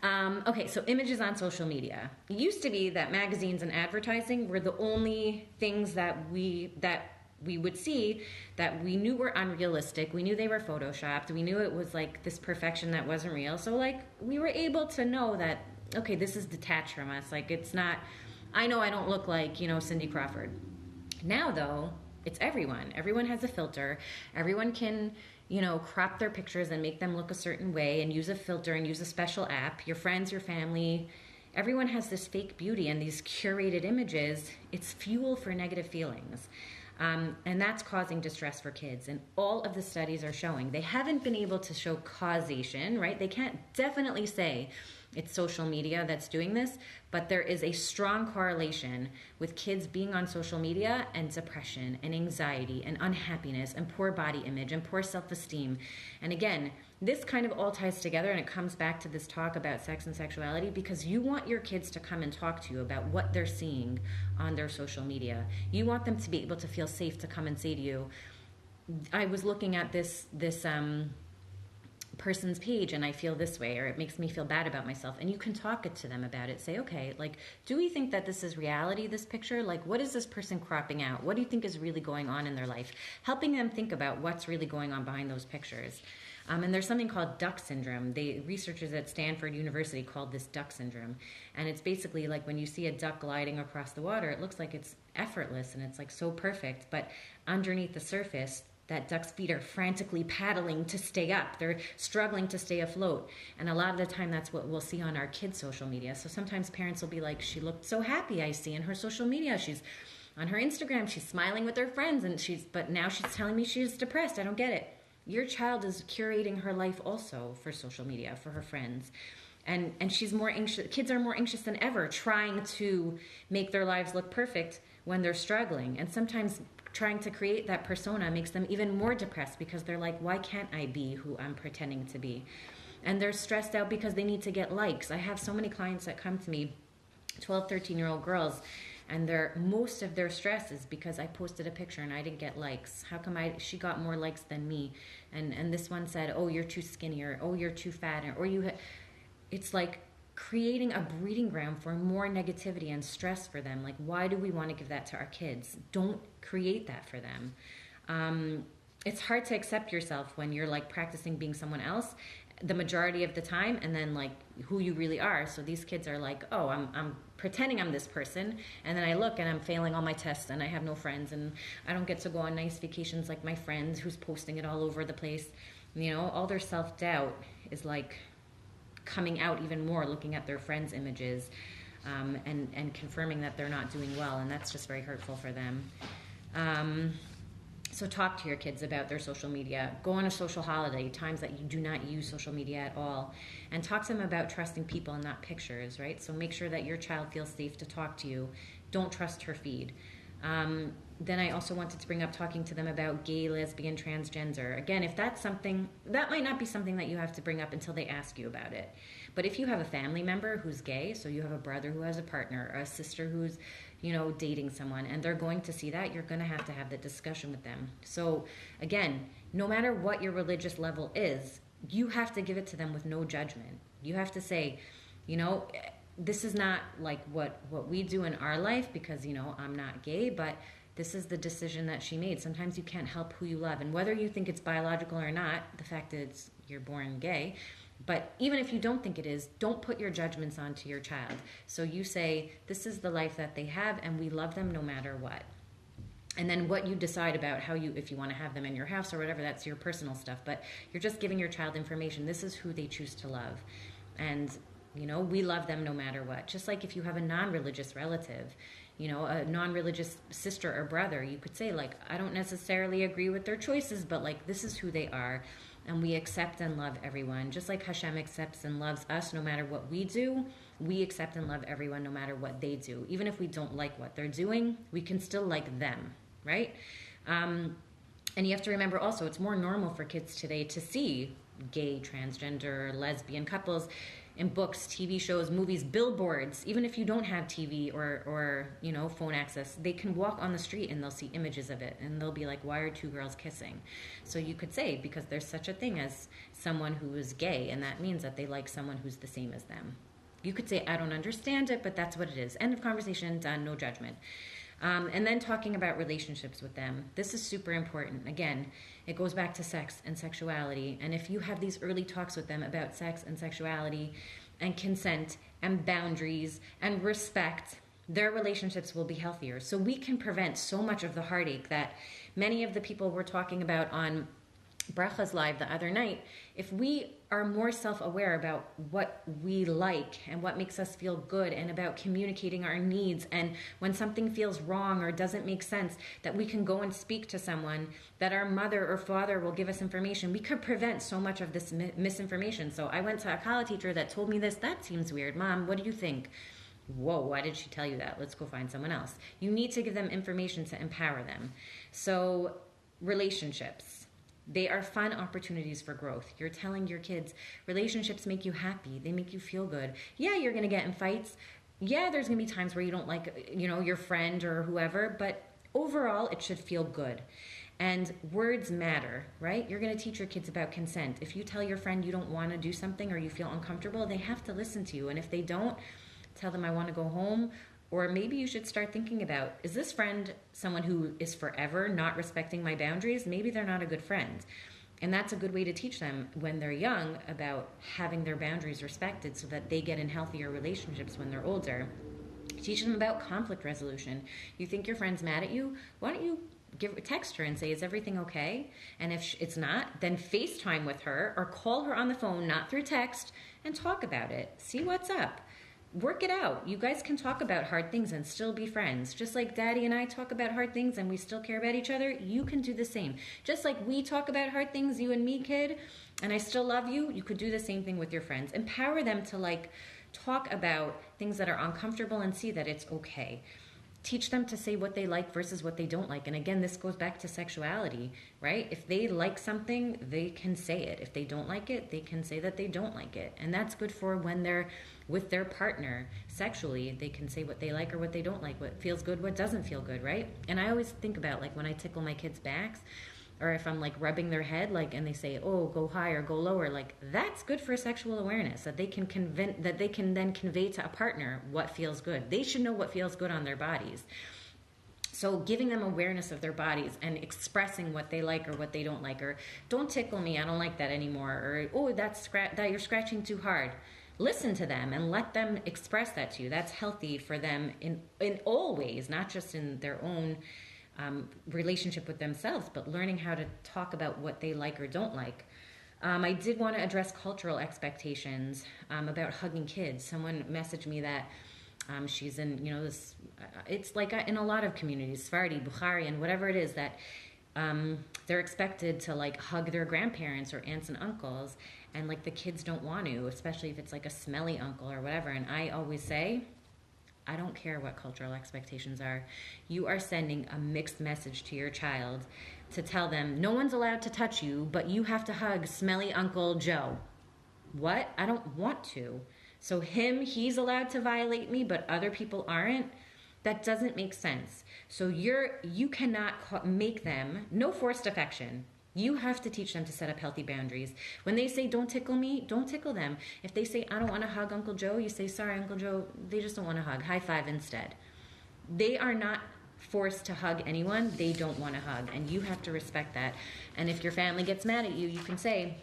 [SPEAKER 1] Okay, so images on social media. It used to be that magazines and advertising were the only things that we would see that we knew were unrealistic. We knew they were photoshopped. We knew it was like this perfection that wasn't real. So like we were able to know that, okay, this is detached from us. Like, it's not, I know I don't look like, Cindy Crawford. Now though, it's everyone. Everyone has a filter. Everyone can, crop their pictures and make them look a certain way and use a filter and use a special app. Your friends, your family, everyone has this fake beauty and these curated images. It's fuel for negative feelings. And that's causing distress for kids. And all of the studies are showing. They haven't been able to show causation, right? They can't definitely say it's social media that's doing this, but there is a strong correlation with kids being on social media and depression and anxiety and unhappiness and poor body image and poor self-esteem. And again, this kind of all ties together, and it comes back to this talk about sex and sexuality, because you want your kids to come and talk to you about what they're seeing on their social media. You want them to be able to feel safe to come and say to you, I was looking at this person's page and I feel this way, or it makes me feel bad about myself. And you can talk it to them about it. Say, okay, like, do we think that this is reality, this picture? Like, what is this person cropping out? What do you think is really going on in their life? Helping them think about what's really going on behind those pictures. And there's something called duck syndrome. Researchers at Stanford University called this duck syndrome. And it's basically like when you see a duck gliding across the water, it looks like it's effortless and it's like so perfect. But underneath the surface, that duck's feet are frantically paddling to stay up. They're struggling to stay afloat. And a lot of the time that's what we'll see on our kids' social media. So sometimes parents will be like, she looked so happy, I see in her social media. She's on her Instagram, she's smiling with her friends, but now she's telling me she's depressed. I don't get it. Your child is curating her life also for social media, for her friends. And she's more anxious. Kids are more anxious than ever, trying to make their lives look perfect when they're struggling. And sometimes trying to create that persona makes them even more depressed, because they're like, why can't I be who I'm pretending to be? And they're stressed out because they need to get likes. I have so many clients that come to me, 12, 13-year-old girls, and most of their stress is because I posted a picture and I didn't get likes. How come she got more likes than me? And this one said, oh, you're too skinny, or oh, you're too fat, or it's like creating a breeding ground for more negativity and stress for them. Like, why do we want to give that to our kids? Don't create that for them. It's hard to accept yourself when you're like practicing being someone else the majority of the time, and then like who you really are. So these kids are like, oh, I'm pretending I'm this person, and then I look and I'm failing all my tests and I have no friends and I don't get to go on nice vacations like my friends who's posting it all over the place. All their self-doubt is like coming out even more, looking at their friends' images, and confirming that they're not doing well, and that's just very hurtful for them. So talk to your kids about their social media. Go on a social holiday, times that you do not use social media at all, and talk to them about trusting people and not pictures, right? So make sure that your child feels safe to talk to you. Don't trust her feed. Then I also wanted to bring up talking to them about gay, lesbian, transgender. Again, if that's something, that might not be something that you have to bring up until they ask you about it. But if you have a family member who's gay, so you have a brother who has a partner, or a sister who's, dating someone, and they're going to see that, you're going to have the discussion with them. So again, no matter what your religious level is, you have to give it to them with no judgment. You have to say, this is not like what we do in our life because, I'm not gay, but this is the decision that she made. Sometimes you can't help who you love. And whether you think it's biological or not, the fact is you're born gay. But even if you don't think it is, don't put your judgments onto your child. So you say, this is the life that they have, and we love them no matter what. And then what you decide about if you want to have them in your house or whatever, that's your personal stuff. But you're just giving your child information. This is who they choose to love. And, we love them no matter what. Just like if you have a non-religious relative, a non-religious sister or brother, you could say, like, I don't necessarily agree with their choices, but, like, this is who they are. And we accept and love everyone. Just like Hashem accepts and loves us no matter what we do, we accept and love everyone no matter what they do. Even if we don't like what they're doing, we can still like them, right? And you have to remember also, it's more normal for kids today to see gay, transgender, lesbian couples in books, TV shows, movies, billboards. Even if you don't have TV or phone access, they can walk on the street and they'll see images of it, and they'll be like, why are two girls kissing? So you could say, because there's such a thing as someone who is gay, and that means that they like someone who's the same as them. You could say, I don't understand it, but that's what it is. End of conversation, done, no judgment. And then talking about relationships with them. This is super important. Again, it goes back to sex and sexuality. And if you have these early talks with them about sex and sexuality and consent and boundaries and respect, their relationships will be healthier. So we can prevent so much of the heartache that many of the people were talking about on Bracha's Live the other night. If we are more self-aware about what we like and what makes us feel good, and about communicating our needs, and when something feels wrong or doesn't make sense, that we can go and speak to someone, that our mother or father will give us information, we could prevent so much of this misinformation. So I went to a college teacher that told me this. That seems weird. Mom, what do you think? Whoa, why did she tell you that? Let's go find someone else. You need to give them information to empower them. So relationships. They are fun opportunities for growth. You're telling your kids, relationships make you happy. They make you feel good. Yeah, you're going to get in fights. Yeah, there's going to be times where you don't like, your friend or whoever, but overall, it should feel good. And words matter, right? You're going to teach your kids about consent. If you tell your friend you don't want to do something or you feel uncomfortable, they have to listen to you. And if they don't, tell them I want to go home. Or maybe you should start thinking about, is this friend someone who is forever not respecting my boundaries? Maybe they're not a good friend. And that's a good way to teach them when they're young about having their boundaries respected so that they get in healthier relationships when they're older. Teach them about conflict resolution. You think your friend's mad at you? Why don't you text her and say, is everything okay? And if it's not, then FaceTime with her or call her on the phone, not through text, and talk about it. See what's up. Work it out. You guys can talk about hard things and still be friends. Just like Daddy and I talk about hard things and we still care about each other, you can do the same. Just like we talk about hard things, you and me, kid, and I still love you, you could do the same thing with your friends. Empower them to talk about things that are uncomfortable and see that it's okay. Teach them to say what they like versus what they don't like. And again, this goes back to sexuality, right? If they like something, they can say it. If they don't like it, they can say that they don't like it. And that's good for when they're with their partner sexually. They can say what they like or what they don't like, what feels good, what doesn't feel good, right? And I always think about when I tickle my kids' backs, or if I'm rubbing their head, and they say, oh, go higher, go lower, that's good for sexual awareness, that they can then convey to a partner what feels good. They should know what feels good on their bodies. So giving them awareness of their bodies and expressing what they like or what they don't like, or don't tickle me, I don't like that anymore, or oh, that you're scratching too hard. Listen to them and let them express that to you. That's healthy for them in all ways, not just in their own relationship with themselves, but learning how to talk about what they like or don't like. I did want to address cultural expectations about hugging kids. Someone messaged me that she's in, this, it's in a lot of communities, Sephardi, Bukhari, and whatever it is, that they're expected to like hug their grandparents or aunts and uncles, and like the kids don't want to, especially if it's like a smelly uncle or whatever. And I always say, I don't care what cultural expectations are. You are sending a mixed message to your child to tell them no one's allowed to touch you, but you have to hug smelly Uncle Joe. What? I don't want to. So he's allowed to violate me, but other people aren't? That doesn't make sense. So you cannot make them, no forced affection. You have to teach them to set up healthy boundaries. When they say, don't tickle me, don't tickle them. If they say, I don't want to hug Uncle Joe, you say, sorry, Uncle Joe, they just don't want to hug. High five instead. They are not forced to hug anyone they don't want to hug, and you have to respect that. And if your family gets mad at you, you can say,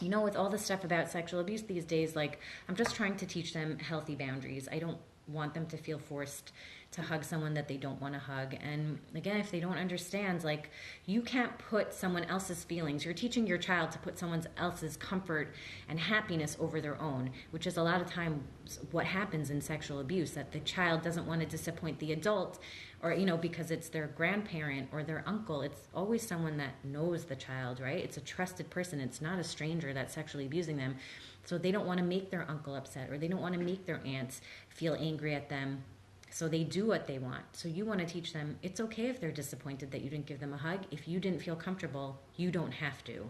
[SPEAKER 1] you know, with all this stuff about sexual abuse these days, like, I'm just trying to teach them healthy boundaries. I don't want them to feel forced to hug someone that they don't want to hug. And again, if they don't understand, like, you can't put someone else's feelings. You're teaching your child to put someone else's comfort and happiness over their own, which is a lot of times what happens in sexual abuse, that the child doesn't want to disappoint the adult, or, you know, because it's their grandparent or their uncle. It's always someone that knows the child, right? It's a trusted person. It's not a stranger that's sexually abusing them. So they don't want to make their uncle upset, or they don't want to make their aunts feel angry at them. So they do what they want. So you want to teach them, it's okay if they're disappointed that you didn't give them a hug. If you didn't feel comfortable, you don't have to,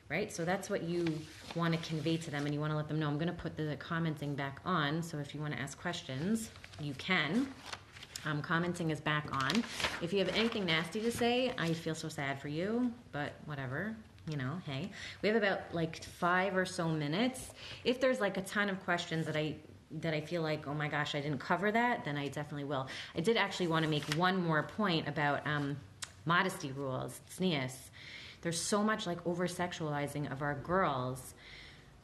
[SPEAKER 1] right? So that's what you want to convey to them, and you want to let them know. I'm going to put the commenting back on, so if you want to ask questions, you can. Commenting is back on. If you have anything nasty to say, I feel so sad for you, but whatever. You know, hey. We have about like 5 or so minutes. If there's like a ton of questions that I feel like, oh my gosh, I didn't cover that, then I definitely will. I did actually want to make one more point about modesty rules, tznius. There's so much like over-sexualizing of our girls.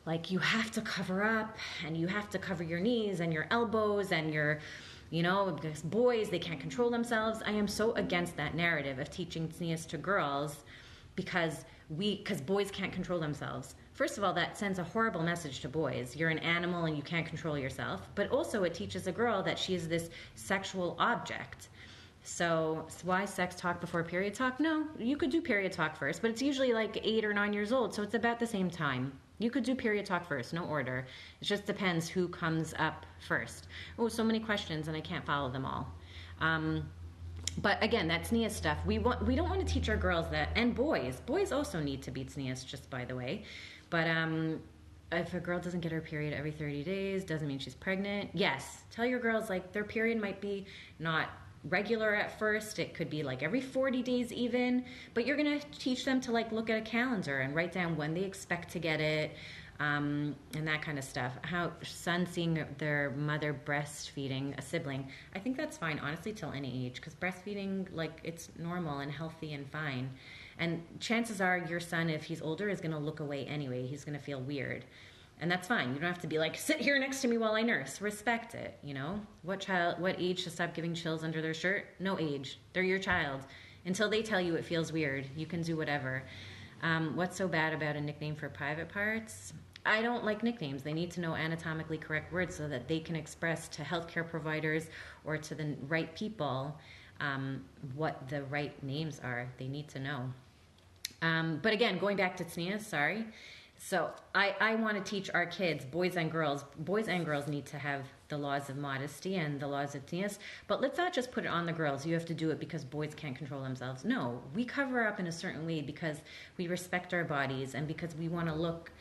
[SPEAKER 1] Like, you have to cover up, and you have to cover your knees and your elbows and your, you know, because boys, they can't control themselves. I am so against that narrative of teaching tznius to girls because boys can't control themselves. First of all, that sends a horrible message to boys. You're an animal and you can't control yourself. But also it teaches a girl that she is this sexual object. So why sex talk before period talk? No, you could do period talk first, but it's usually like 8 or 9 years old, so it's about the same time. You could do period talk first, no order. It just depends who comes up first. Oh, so many questions and I can't follow them all. But again, that tznius stuff, we don't want to teach our girls that, and boys also need to be tznius, just by the way. But if a girl doesn't get her period every 30 days, doesn't mean she's pregnant. Yes, tell your girls, like, their period might be not regular at first. It could be like every 40 days even, but you're going to teach them to like look at a calendar and write down when they expect to get it. And that kind of stuff. How sons seeing their mother breastfeeding a sibling, I think that's fine, honestly, till any age, because breastfeeding, like, it's normal and healthy and fine. And chances are your son, if he's older, is going to look away anyway. He's going to feel weird. And that's fine. You don't have to be like, sit here next to me while I nurse. Respect it, you know? What age to stop giving chills under their shirt? No age. They're your child. Until they tell you it feels weird, you can do whatever. What's so bad about a nickname for private parts? I don't like nicknames. They need to know anatomically correct words so that they can express to healthcare providers or to the right people what the right names are. They need to know. But again, going back to tznius, sorry. So I want to teach our kids, boys and girls need to have the laws of modesty and the laws of tznius, but let's not just put it on the girls. You have to do it because boys can't control themselves. No, we cover up in a certain way because we respect our bodies and because we want to look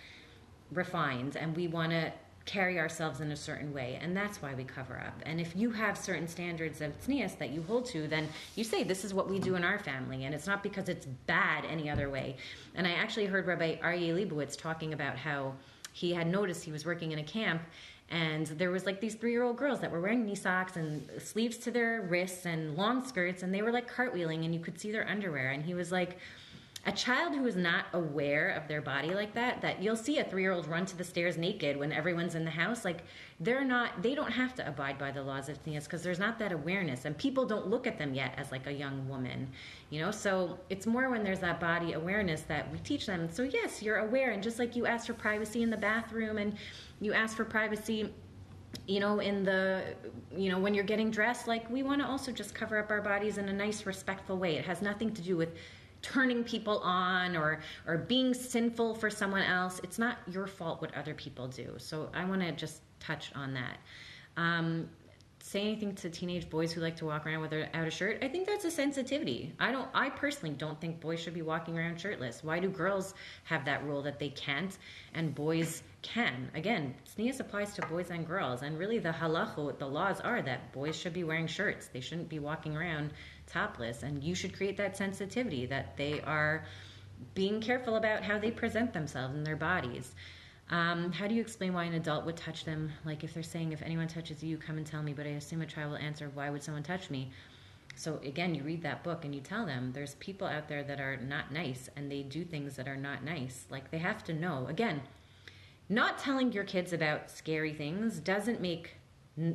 [SPEAKER 1] refined and we want to carry ourselves in a certain way, and that's why we cover up. And if you have certain standards of tznius that you hold to, then you say, this is what we do in our family, and it's not because it's bad any other way. And I actually heard Rabbi Aryeh Leibowitz talking about how he had noticed, he was working in a camp, and there was like these 3-year-old girls that were wearing knee socks and sleeves to their wrists and long skirts, and they were like cartwheeling and you could see their underwear. And he was like, a child who is not aware of their body like that you'll see a 3-year-old run to the stairs naked when everyone's in the house, like, they don't have to abide by the laws of tznius because there's not that awareness, and people don't look at them yet as like a young woman, you know? So it's more when there's that body awareness that we teach them. So yes, you're aware, and just like you ask for privacy in the bathroom and you ask for privacy, you know, when you're getting dressed, like, we want to also just cover up our bodies in a nice, respectful way. It has nothing to do with turning people on or being sinful for someone else. It's not your fault what other people do. So I want to just touch on that. Say anything to teenage boys who like to walk around without a shirt. I think that's a sensitivity. I personally don't think boys should be walking around shirtless. Why do girls have that rule that they can't and boys can? Again, tznius applies to boys and girls, and really the halachot, the laws are that boys should be wearing shirts. They shouldn't be walking around topless, and you should create that sensitivity that they are being careful about how they present themselves and their bodies. How do you explain why an adult would touch them? Like if they're saying, if anyone touches you, come and tell me, but I assume a child will answer, why would someone touch me? So again, you read that book and you tell them there's people out there that are not nice and they do things that are not nice. Like they have to know. Again, not telling your kids about scary things doesn't make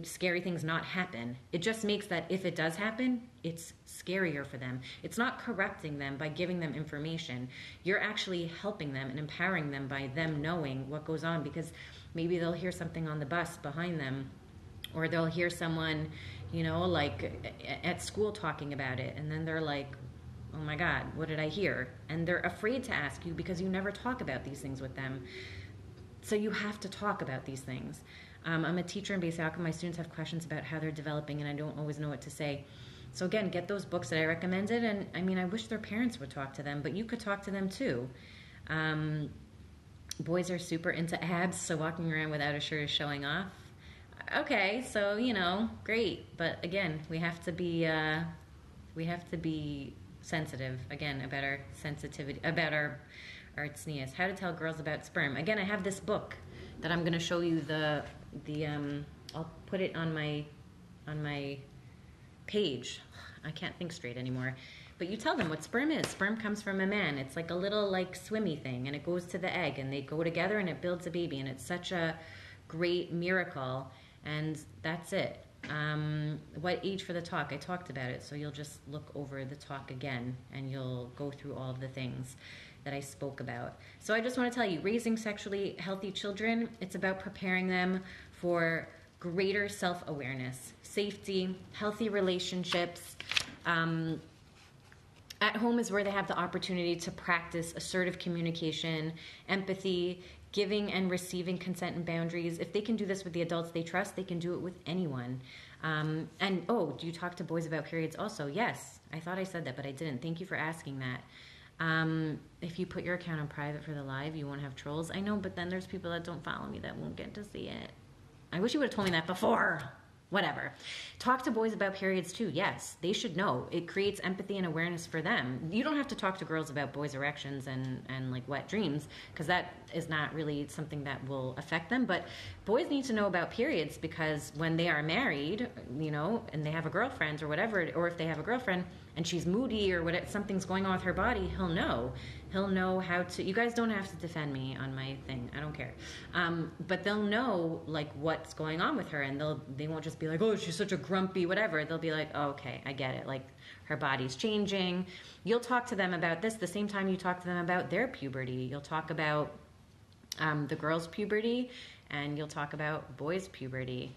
[SPEAKER 1] scary things not happen. It just makes that if it does happen, it's scarier for them. It's not correcting them by giving them information. You're actually helping them and empowering them by them knowing what goes on, because maybe they'll hear something on the bus behind them, or they'll hear someone, like at school talking about it, and then they're like, oh my God, what did I hear? And they're afraid to ask you because you never talk about these things with them. So you have to talk about these things. I'm a teacher in Beis Yaakov. My students have questions about how they're developing, and I don't always know what to say. So again, get those books that I recommended, and I wish their parents would talk to them, but you could talk to them too. Boys are super into abs, so walking around without a shirt is showing off. Okay, so great, but again, we have to be sensitive again about our sensitivity, about our tznius. How to tell girls about sperm. Again, I have this book that I'm going to show you I'll put it on my page. I can't think straight anymore. But you tell them what sperm is. Sperm comes from a man. It's like a little swimmy thing, and it goes to the egg, and they go together, and it builds a baby, and it's such a great miracle, and that's it. What age for the talk? I talked about it, so you'll just look over the talk again, and you'll go through all of the things that I spoke about. So I just want to tell you, raising sexually healthy children, it's about preparing them for greater self-awareness, safety, healthy relationships. At home is where they have the opportunity to practice assertive communication, empathy, giving and receiving consent and boundaries. If they can do this with the adults they trust, they can do it with anyone. Do you talk to boys about periods also? Yes, I thought I said that, but I didn't. Thank you for asking that. If you put your account on private for the live, you won't have trolls. I know, but then there's people that don't follow me that won't get to see it. I wish you would have told me that before. Whatever. Talk to boys about periods too. Yes, they should know. It creates empathy and awareness for them. You don't have to talk to girls about boys' erections and like wet dreams, because that is not really something that will affect them. But boys need to know about periods, because when they are married, and they have a girlfriend or whatever, or if they have a girlfriend and she's moody or whatever, something's going on with her body, he'll know. He'll know how to. You guys don't have to defend me on my thing. I don't care. But they'll know what's going on with her, and they won't just be like, oh, she's such a grumpy whatever. They'll be like, oh, okay, I get it. Like her body's changing. You'll talk to them about this the same time you talk to them about their puberty. You'll talk about the girls' puberty, and you'll talk about boys' puberty.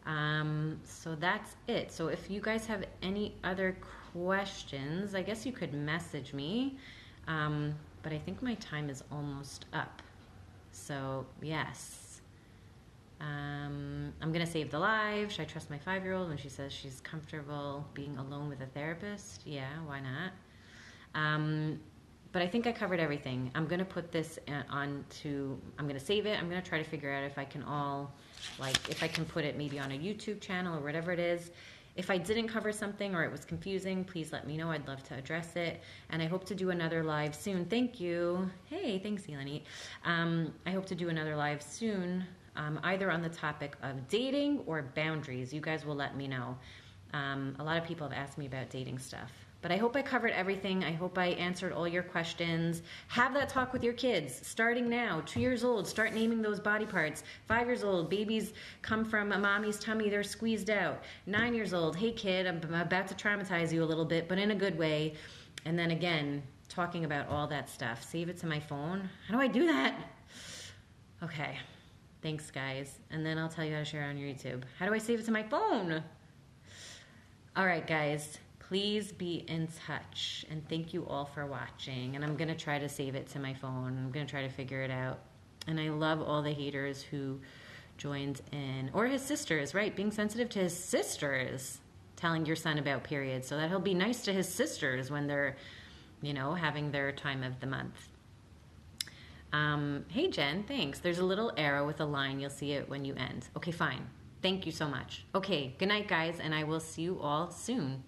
[SPEAKER 1] So that's it. So if you guys have any other questions, I guess you could message me. But I think my time is almost up. So yes. I'm going to save the live. Should I trust my 5-year-old when she says she's comfortable being alone with a therapist? Yeah, why not? But I think I covered everything. I'm going to put this I'm going to save it. I'm going to try to figure out if I can if I can put it maybe on a YouTube channel or whatever it is. If I didn't cover something or it was confusing, please let me know. I'd love to address it. And I hope to do another live soon. Thank you. Hey, thanks, Eleni. I hope to do another live soon, either on the topic of dating or boundaries. You guys will let me know. A lot of people have asked me about dating stuff. But I hope I covered everything. I hope I answered all your questions. Have that talk with your kids. Starting now, 2 years old, start naming those body parts. 5 years old, babies come from a mommy's tummy, they're squeezed out. 9 years old, hey kid, I'm about to traumatize you a little bit, but in a good way. And then again, talking about all that stuff. Save it to my phone. How do I do that? Okay, thanks guys. And then I'll tell you how to share it on your YouTube. How do I save it to my phone? All right, guys. Please be in touch. And thank you all for watching. And I'm going to try to save it to my phone. I'm going to try to figure it out. And I love all the haters who joined in. Or his sisters, right? Being sensitive to his sisters. Telling your son about periods so that he'll be nice to his sisters when they're, having their time of the month. Hey, Jen, thanks. There's a little arrow with a line. You'll see it when you end. Okay, fine. Thank you so much. Okay, good night, guys, and I will see you all soon.